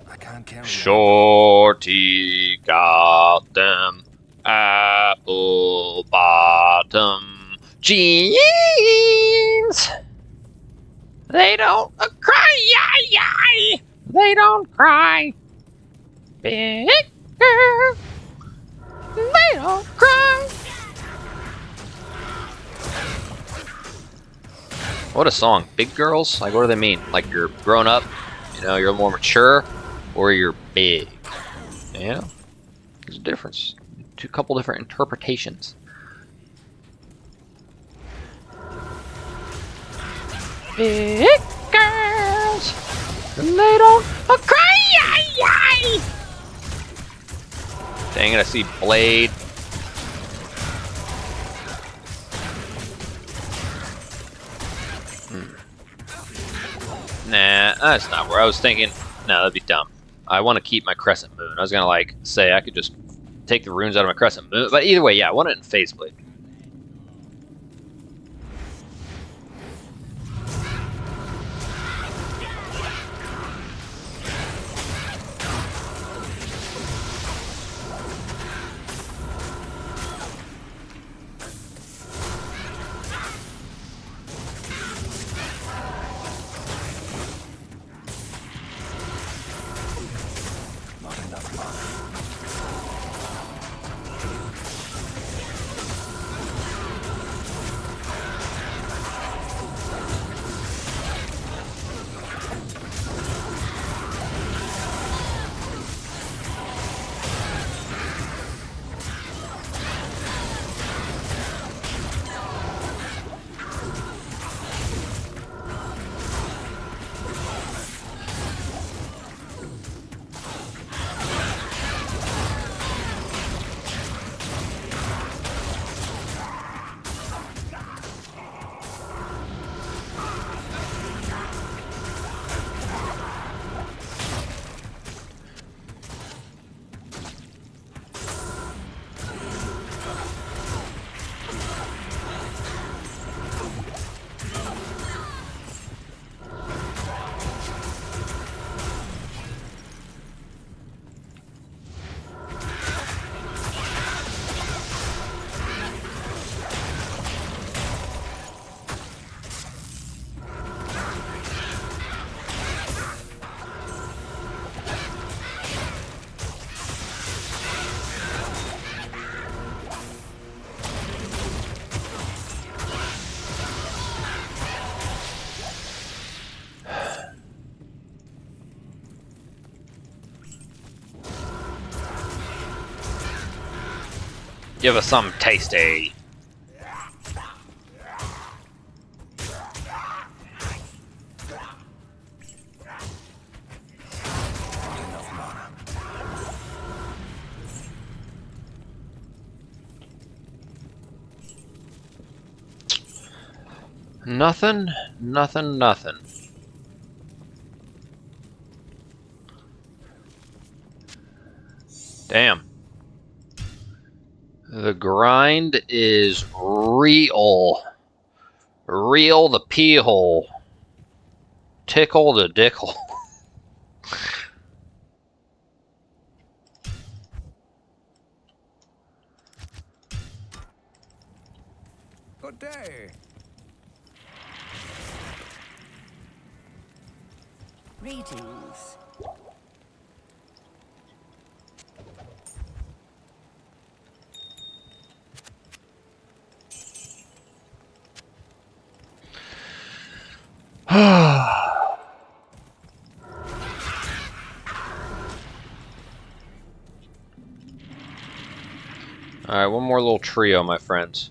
I can't carry Shorty got them apple bottom jeans. They don't cry, they don't cry. Big girl, they don't cry. What a song. Big girls? Like, what do they mean? Like, you're grown up, you know, you're more mature, or you're big? Yeah, there's a difference. Two couple different interpretations. Big girls, they don't cry. Dang it, I see Blade. Nah, that's not where I was thinking. No, that'd be dumb. I want to keep my Crescent Moon. I was gonna like say I could just take the runes out of my Crescent Moon, but either way, yeah, I want it in Phase Blade. Give us some tasty. Enough mana. Nothing, nothing, nothing. Damn. The grind is real. Reel the pee hole. Tickle the dickhole. Good day. Greetings. Alright, one more little trio, my friends.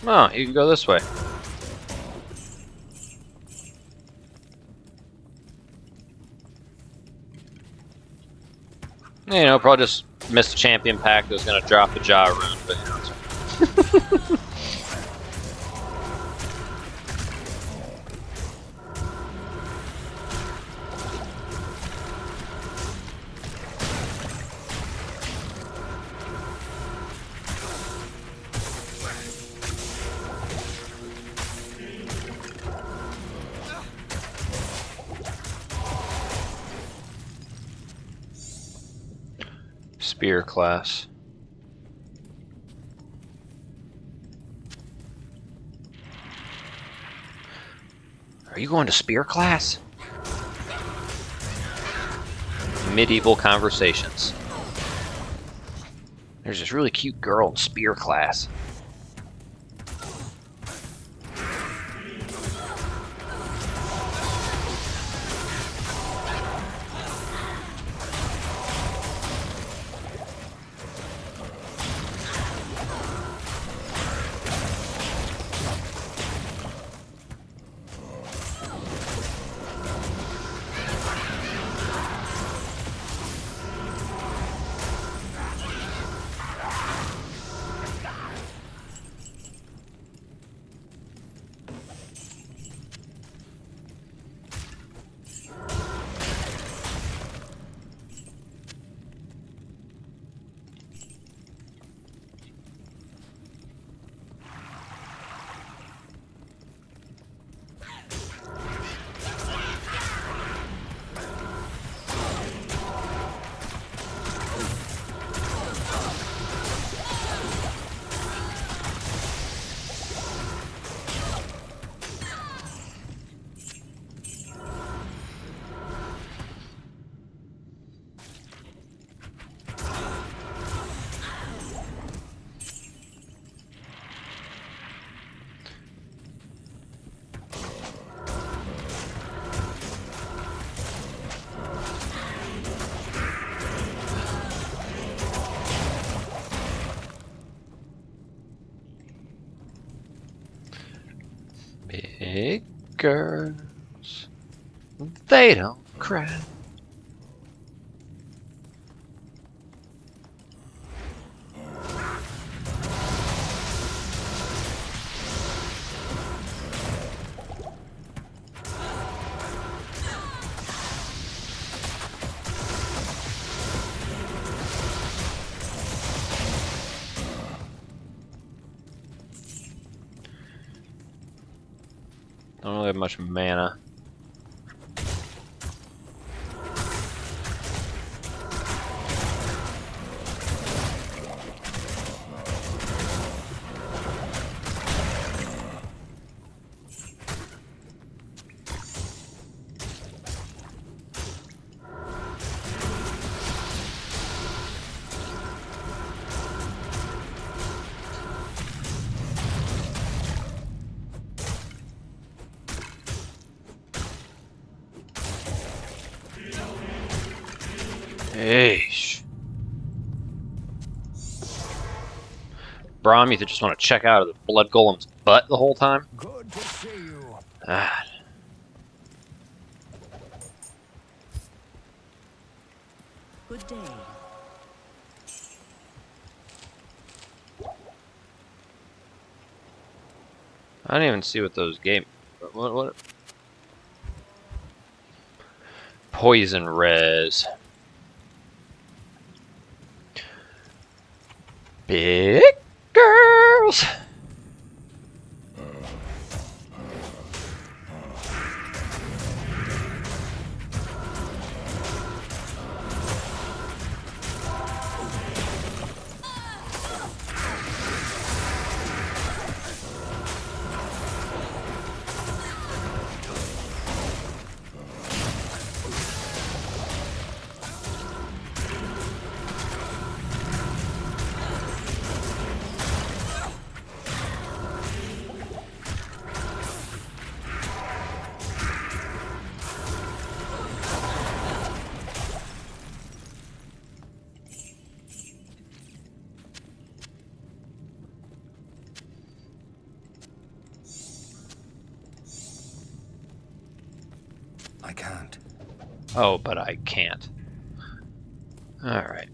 Oh, you can go this way. You know, probably just missed a champion pack that was gonna drop a jaw rune, but you know, it's spear class. Are you going to spear class? Medieval conversations. There's this really cute girl in spear class. Big girls, they don't cry. Don't really have much mana. Eesh. Brahm, you just want to check out of the blood golem's butt the whole time? Good to see you. Ah. Good day. I didn't even see what those gave me. What? Poison res. Big girls. I can't. Oh, but I can't. Alright.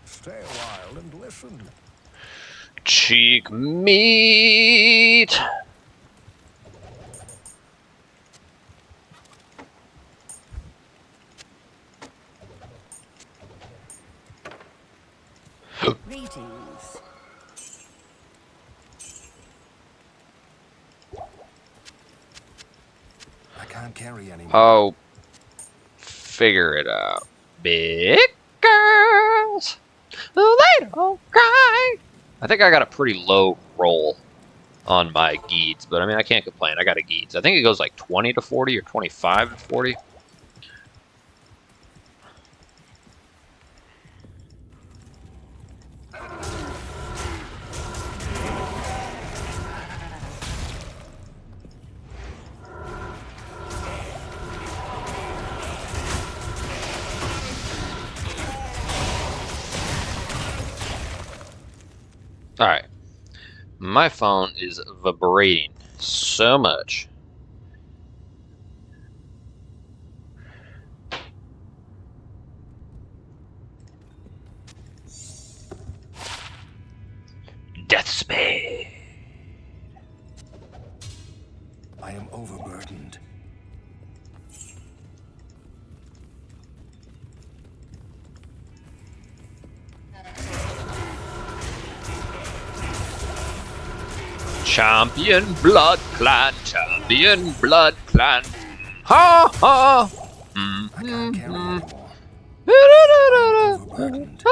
Stay a while and listen. Cheek meat! Greetings. I can't carry anymore. Oh, figure it out. Big girls, they don't cry. I think I got a pretty low roll on my Geeds, but I mean, I can't complain. I got a Geeds. I think it goes like 20 to 40 or 25 to 40. Alright. My phone is vibrating so much. Death Spade. I am overburdened. Champion Blood Clan, Champion Blood Clan. Ha ha! I can't carry anymore. Overburdened.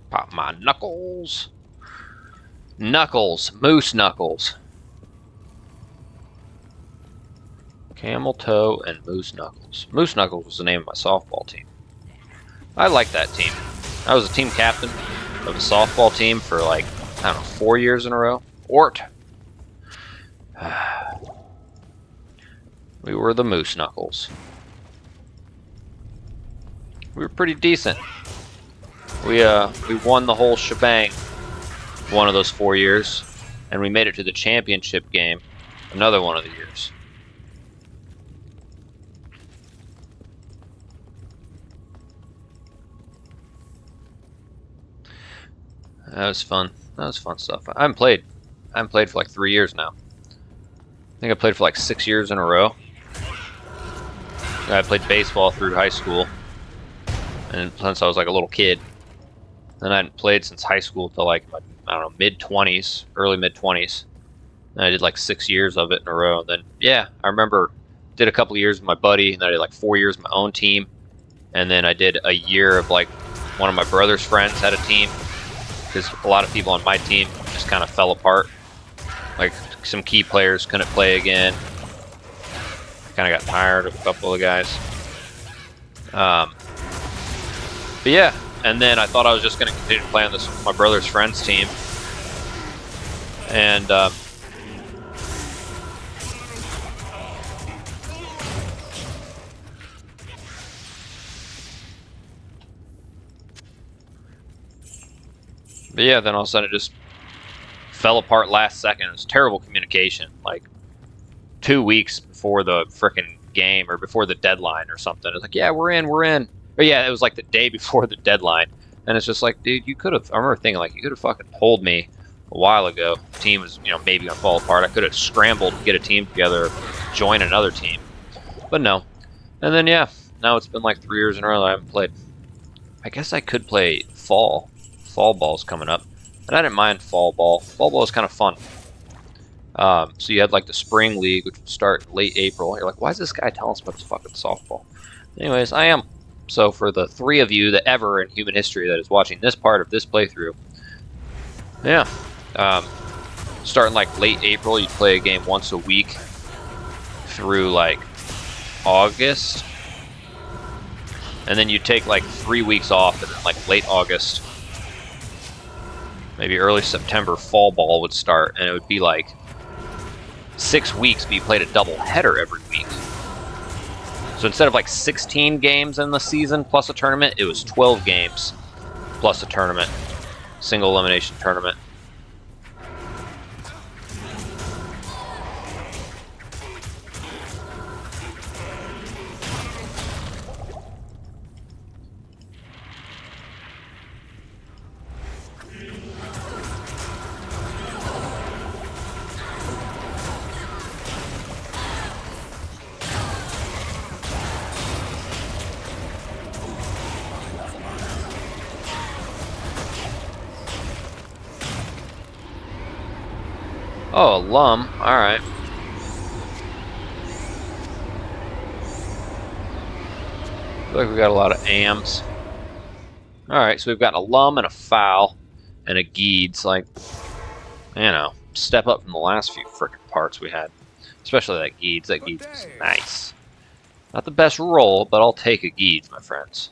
Pop my knuckles. Knuckles. Moose Knuckles. Camel Toe and Moose Knuckles. Moose Knuckles was the name of my softball team. I like that team. I was a team captain of a softball team for like, I don't know, 4 years in a row. Ort. We were the Moose Knuckles. We were pretty decent. We won the whole shebang one of those 4 years, and we made it to the championship game another one of the years. That was fun. That was fun stuff. I haven't played for like 3 years now. I think I played for like 6 years in a row. I played baseball through high school. and since I was like a little kid. Then I hadn't played since high school till like my, I don't know, mid-20s, early mid-20s. And I did like 6 years of it in a row. And then yeah, I remember did a couple of years with my buddy, and then I did like 4 years with my own team, and then I did a year of like one of my brother's friends had a team, because a lot of people on my team just kind of fell apart. Like some key players couldn't play again. Kind of got tired of a couple of guys. But yeah, and then I thought I was just going to continue to play on this my brother's friend's team, and but yeah, then all of a sudden it just fell apart last second. It was terrible communication, like 2 weeks before the frickin' game or before the deadline or something. It's like, yeah, we're in. But yeah, it was like the day before the deadline, and it's just like, dude, you could have. I remember thinking like, you could have fucking told me a while ago. The team was, maybe gonna fall apart. I could have scrambled to get a team together, join another team, but no. And then yeah, now it's been like 3 years in a row that I haven't played. I guess I could play fall. Fall ball's coming up, and I didn't mind fall ball. Fall ball is kind of fun. So you had like the spring league, which would start in late April. You're like, why is this guy telling us about this fucking softball? Anyways, I am. So for the 3 of you that ever in human history that is watching this part of this playthrough, yeah, starting like late April, you play a game once a week through like August, and then you take like 3 weeks off, and then like late August, maybe early September, fall ball would start, and it would be like 6 weeks, but you played a double header every week. So instead of like 16 games in the season plus a tournament, it was 12 games plus a tournament, single elimination tournament. Oh, alum. Alright. Looks like we got a lot of AMs. Alright, so we've got an alum and a foul and a Geeds. Like, step up from the last few frickin' parts we had. Especially that Geeds. That Geeds is nice. Not the best roll, but I'll take a Geeds, my friends.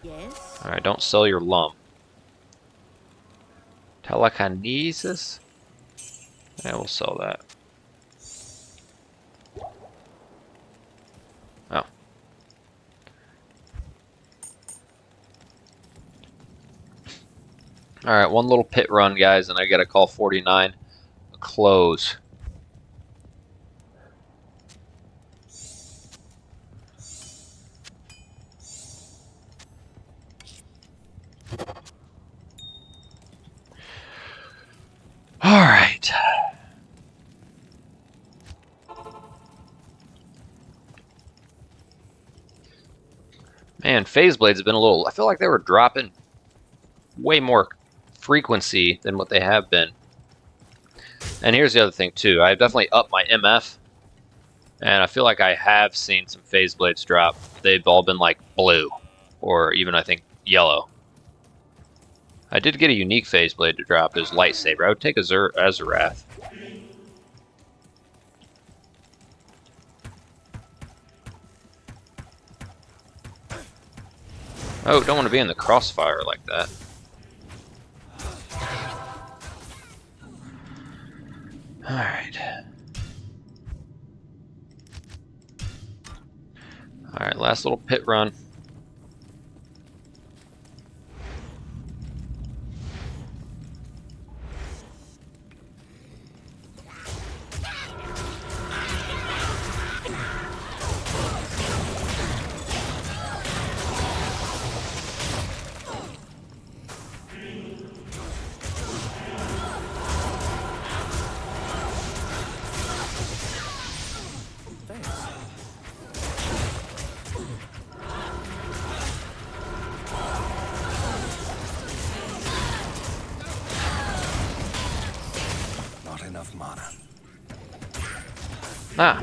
Yes. Alright, don't sell your lum. Telekinesis? Yeah, we'll sell that. Oh. Alright, one little pit run, guys, and I gotta call 49 a close. Alright. Man, phase blades have been a little... I feel like they were dropping way more frequency than what they have been. And here's the other thing, too. I've definitely upped my MF. And I feel like I have seen some phase blades drop. They've all been like blue. Or even, I think, yellow. I did get a unique phase blade to drop. It was lightsaber. I would take a Azurath. Oh, don't want to be in the crossfire like that. Alright. Alright, last little pit run. Ah.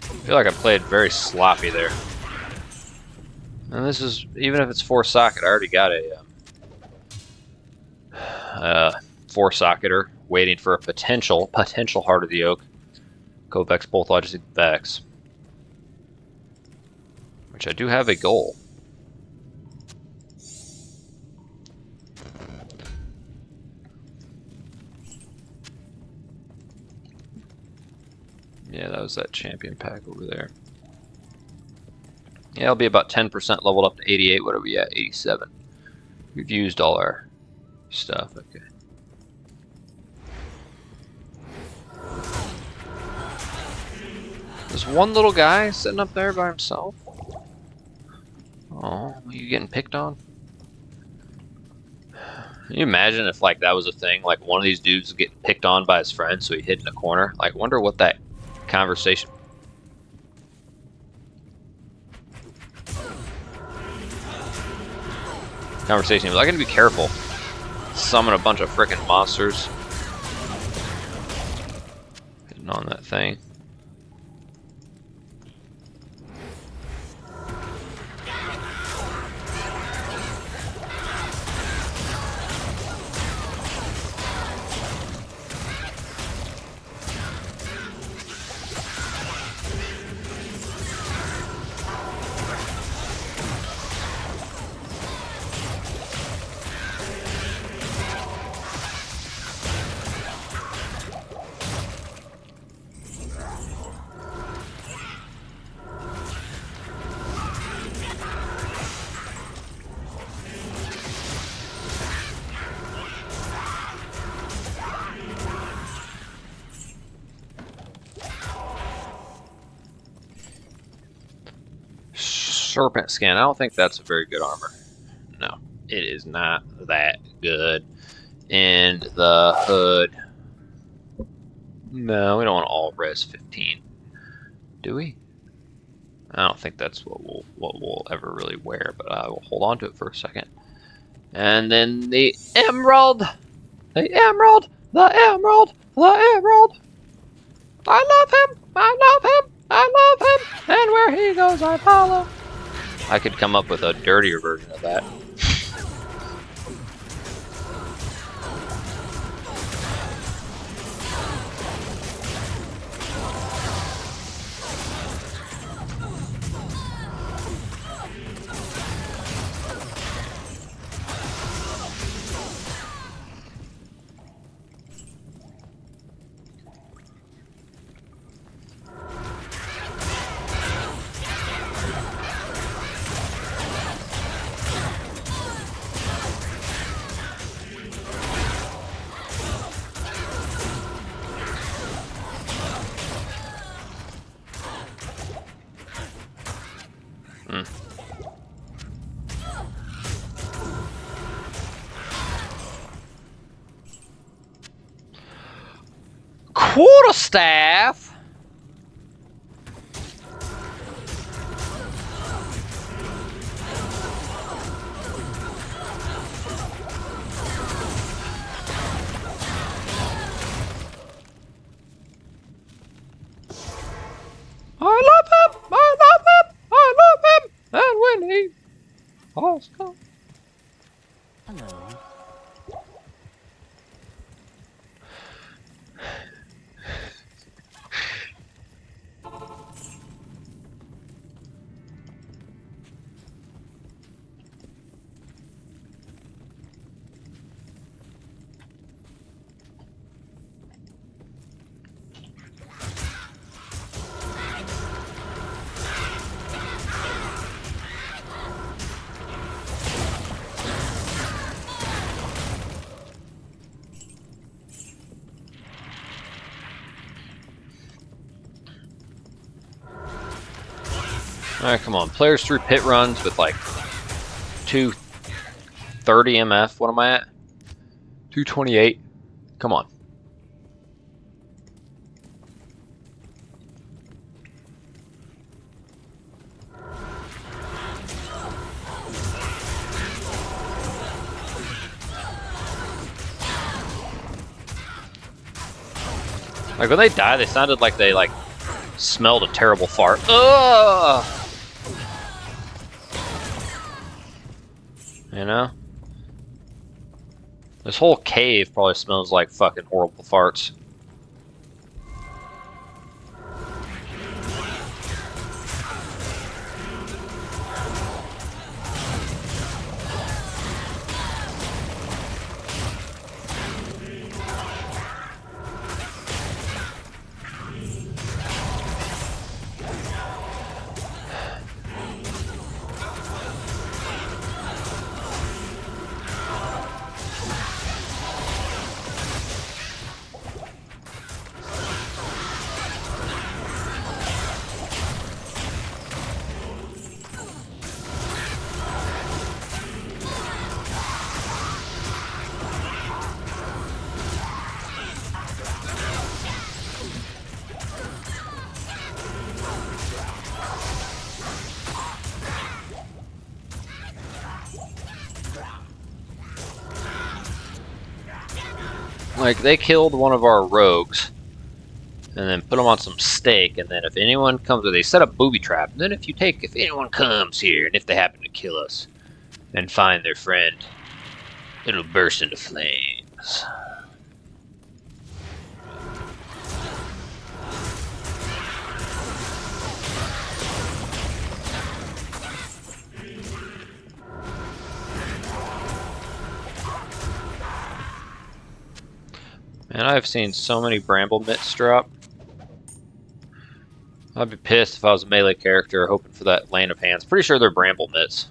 I feel like I played very sloppy there. And this is, even if it's 4-socket, I already got a 4-socketer waiting for a potential Heart of the Oak. Go Vex both lodges Vex. Which I do have a goal. Yeah, that was that champion pack over there. Yeah, it'll be about 10% leveled up to 88. What are we at? 87. We've used all our stuff. Okay. There's one little guy sitting up there by himself. Oh, are you getting picked on? Can you imagine if like that was a thing? Like one of these dudes getting picked on by his friend, so he hid in a corner. Like, wonder what that conversation. Conversation. I gotta be careful. Summon a bunch of frickin' monsters. Hitting on that thing. Serpent skin. I don't think that's a very good armor. No, it is not that good. And the hood. No, we don't want all res 15. Do we? I don't think that's what we'll ever really wear, but I will hold on to it for a second. And then the emerald, the emerald, the emerald, the emerald. I love him. I love him. I love him. And where he goes, I follow. I could come up with a dirtier version of that. Quarterstaff? I love him! I love him! I love him! And when he falls down. Hello. Alright, come on. Players through pit runs with like 230 MF. What am I at? 228. Come on. Like when they die, they sounded like they like smelled a terrible fart. Ugh! You know? This whole cave probably smells like fucking horrible farts. Like, they killed one of our rogues, and then put them on some steak, and then if anyone comes, they set up booby trap, and then if anyone comes here, and if they happen to kill us, and find their friend, it'll burst into flames. And I've seen so many bramble mitts drop. I'd be pissed if I was a melee character hoping for that lane of hands. Pretty sure they're bramble mitts.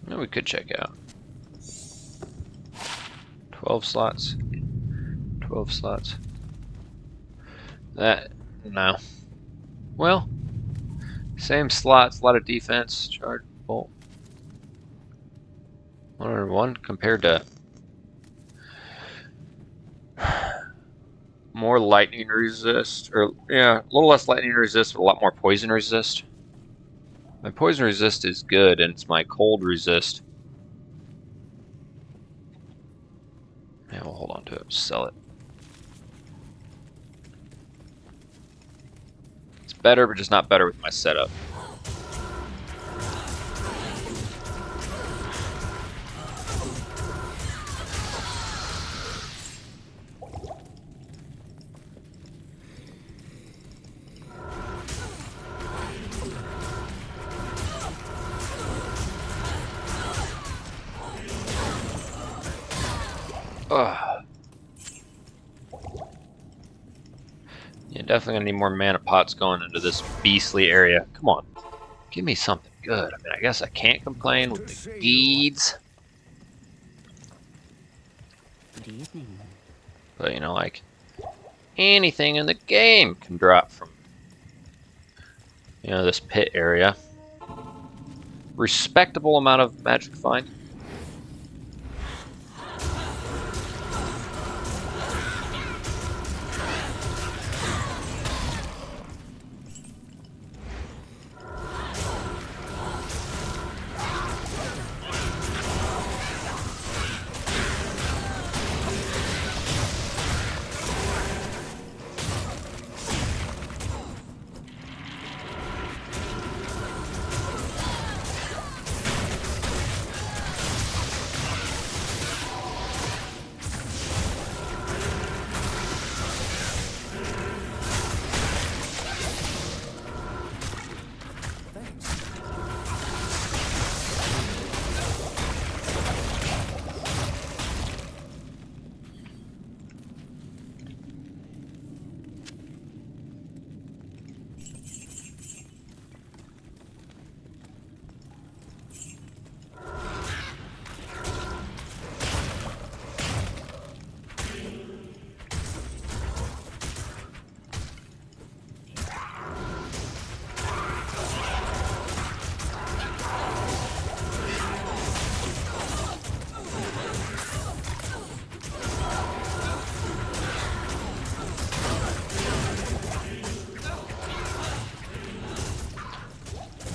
No, we could check out. 12 slots. 12 slots. No. Well, same slots, a lot of defense, charge, bolt. 101 compared to more lightning resist, or yeah, a little less lightning resist, but a lot more poison resist. My poison resist is good, and it's my cold resist. Yeah, we'll hold on to it, sell it. It's better, but just not better with my setup. Ugh. Yeah, definitely gonna need more mana pots going into this beastly area. Come on, give me something good. I mean, I guess I can't complain with the geeds. Good evening. But you know, like anything in the game can drop from, you know, this pit area. Respectable amount of magic find.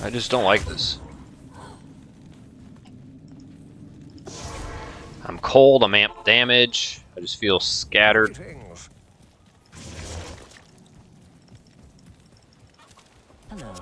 I just don't like this. I'm cold, I'm amp damage, I just feel scattered. Greetings. Hello.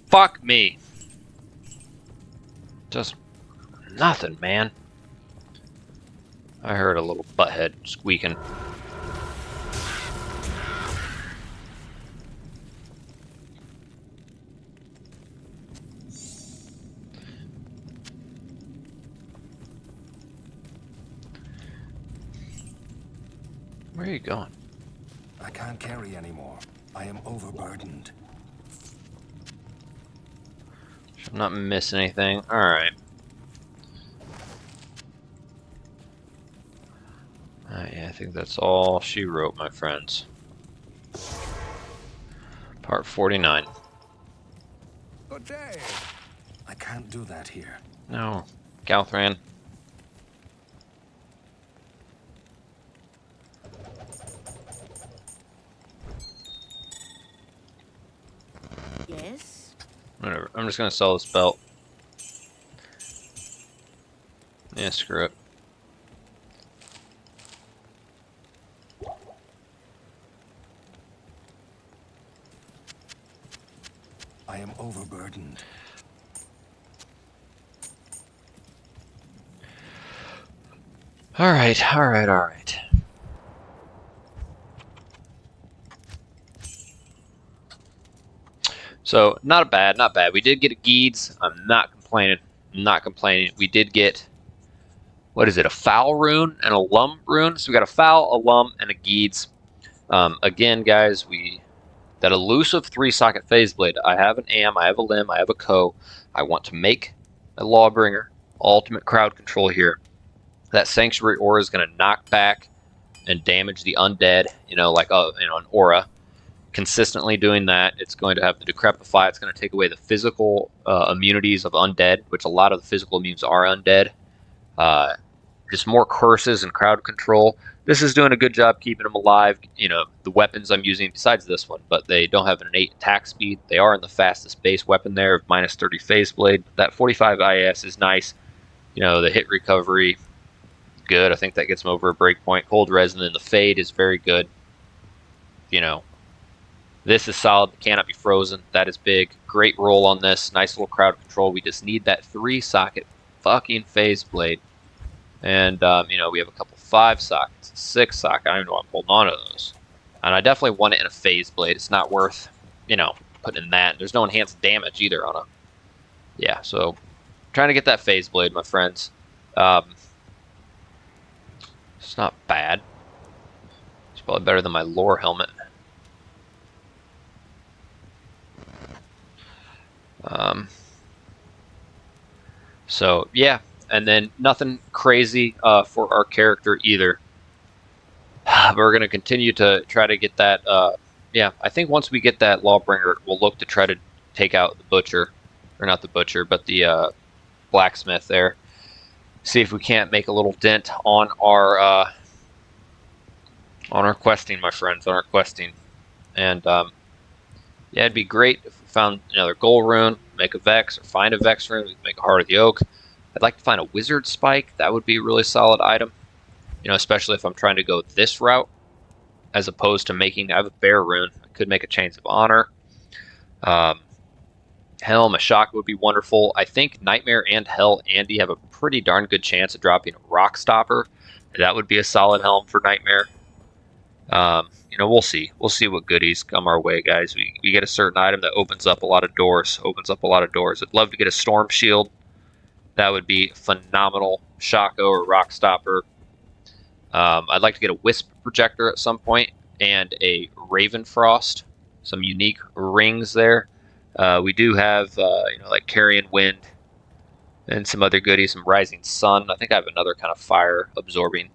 Fuck me. Just nothing, man. I heard a little butthead squeaking. Where are you going? I can't carry anymore. I am overburdened. Should not miss anything. Alright. Yeah, I think that's all she wrote, my friends. Part 49. Good day. I can't do that here. No. Galthran. Yes? Whatever. I'm just gonna sell this belt. Yeah, screw it. I am overburdened. Alright, alright, alright. So, not bad, not bad. We did get a Geeds. I'm not complaining. I'm not complaining. We did get, what is it, a Foul rune and a Lum rune? So we got a Foul, a Lum, and a Geeds. Again, guys, that elusive 3-socket phase blade. I have an Am, I have a Limb, I have a Co. I want to make a Lawbringer, ultimate crowd control here. That Sanctuary Aura is going to knock back and damage the undead, like an aura. Consistently doing that, it's going to have the Decrepify. It's going to take away the physical immunities of undead, which a lot of the physical immunes are undead. Just more curses and crowd control. This is doing a good job keeping them alive. The weapons I'm using besides this one, but they don't have an innate attack speed. They are in the fastest base weapon there of -30 phase blade. That 45 IS is nice. The hit recovery, good. I think that gets them over a breakpoint. Cold Resin and the Fade is very good. This is solid. Cannot be frozen. That is big. Great roll on this. Nice little crowd control. We just need that 3-socket fucking phase blade. And, we have a couple 5 sockets, 6 socket. I don't even know why I'm holding on to those. And I definitely want it in a phase blade. It's not worth, putting in that. There's no enhanced damage either on a... Yeah, so trying to get that phase blade, my friends. It's not bad. It's probably better than my lore helmet. So yeah, and then nothing crazy for our character either. We're gonna continue to try to get that. Yeah, I think once we get that Lawbringer, we'll look to try to take out the butcher, or not the butcher, but the blacksmith there. See if we can't make a little dent on our questing, my friends, on our questing. And yeah, it'd be great if we found another goal rune, make a Vex, or find a Vex rune, we can make a Heart of the Oak. I'd like to find a Wizard Spike. That would be a really solid item. You know, especially if I'm trying to go this route, as opposed to making, I have a bear rune. I could make a Chains of Honor. Helm, a shock would be wonderful. I think Nightmare and Hell Andy have a pretty darn good chance of dropping a Rock Stopper. That would be a solid helm for Nightmare. You know, we'll see. We'll see what goodies come our way, guys. We get a certain item that opens up a lot of doors. I'd love to get a Storm Shield. That would be phenomenal. Shocko or Rock Stopper. I'd like to get a Wisp Projector at some point and a Raven Frost. Some unique rings there. We do have, you know, like Carrion Wind and some other goodies, some Rising Sun. I think I have another kind of fire absorbing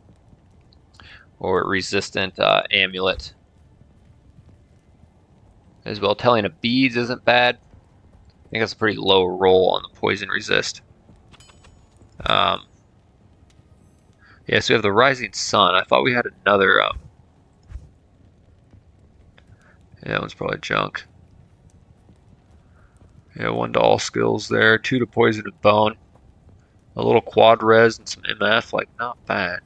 or resistant amulet as well. Telling of Beads isn't bad. I think that's a pretty low roll on the poison resist. Yeah, so we have the Rising Sun. I thought we had another. Yeah, that one's probably junk. Yeah, 1 to all skills there, 2 to poison and bone. A little quad res and some MF, like not bad.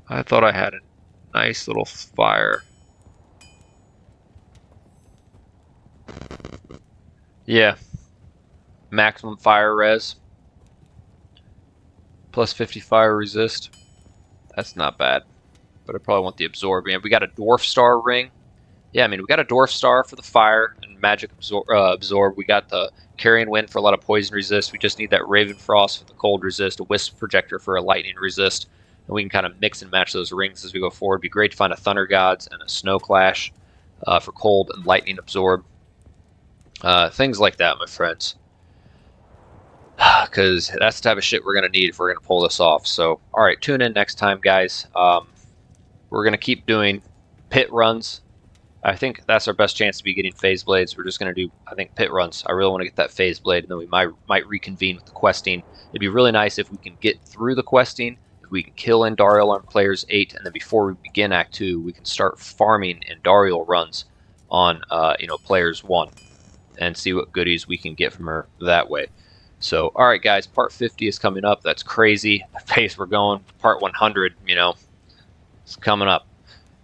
I thought I had a nice little fire. Yeah. Maximum fire res. Plus 50 fire resist. That's not bad. But I probably want the absorb. Yeah, we got a Dwarf Star ring. Yeah, I mean, we got a Dwarf Star for the fire and magic absorb. We got the Carrion Wind for a lot of poison resist. We just need that Raven Frost for the cold resist, a Wisp Projector for a lightning resist. And we can kind of mix and match those rings as we go forward. It'd be great to find a Thunder Gods and a Snow Clash for cold and lightning absorb. Things like that, my friends. Because that's the type of shit we're going to need if we're going to pull this off. So, alright, tune in next time, guys. We're going to keep doing pit runs. I think that's our best chance to be getting phase blades. We're just going to do, I think, pit runs. I really want to get that phase blade, and then we might reconvene with the questing. It'd be really nice if we can get through the questing, if we can kill Andariel on players 8, and then before we begin Act 2, we can start farming Andariel runs on you know, players 1, and see what goodies we can get from her that way. So, all right, guys, part 50 is coming up. That's crazy. The pace we're going. Part 100, you know, it's coming up.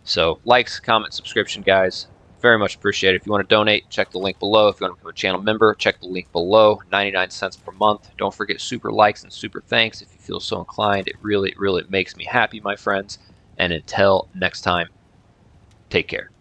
So, likes, comment, subscription, guys. Very much appreciated. If you want to donate, check the link below. If you want to become a channel member, check the link below. 99 cents per month. Don't forget super likes and super thanks if you feel so inclined. It really, really makes me happy, my friends. And until next time, take care.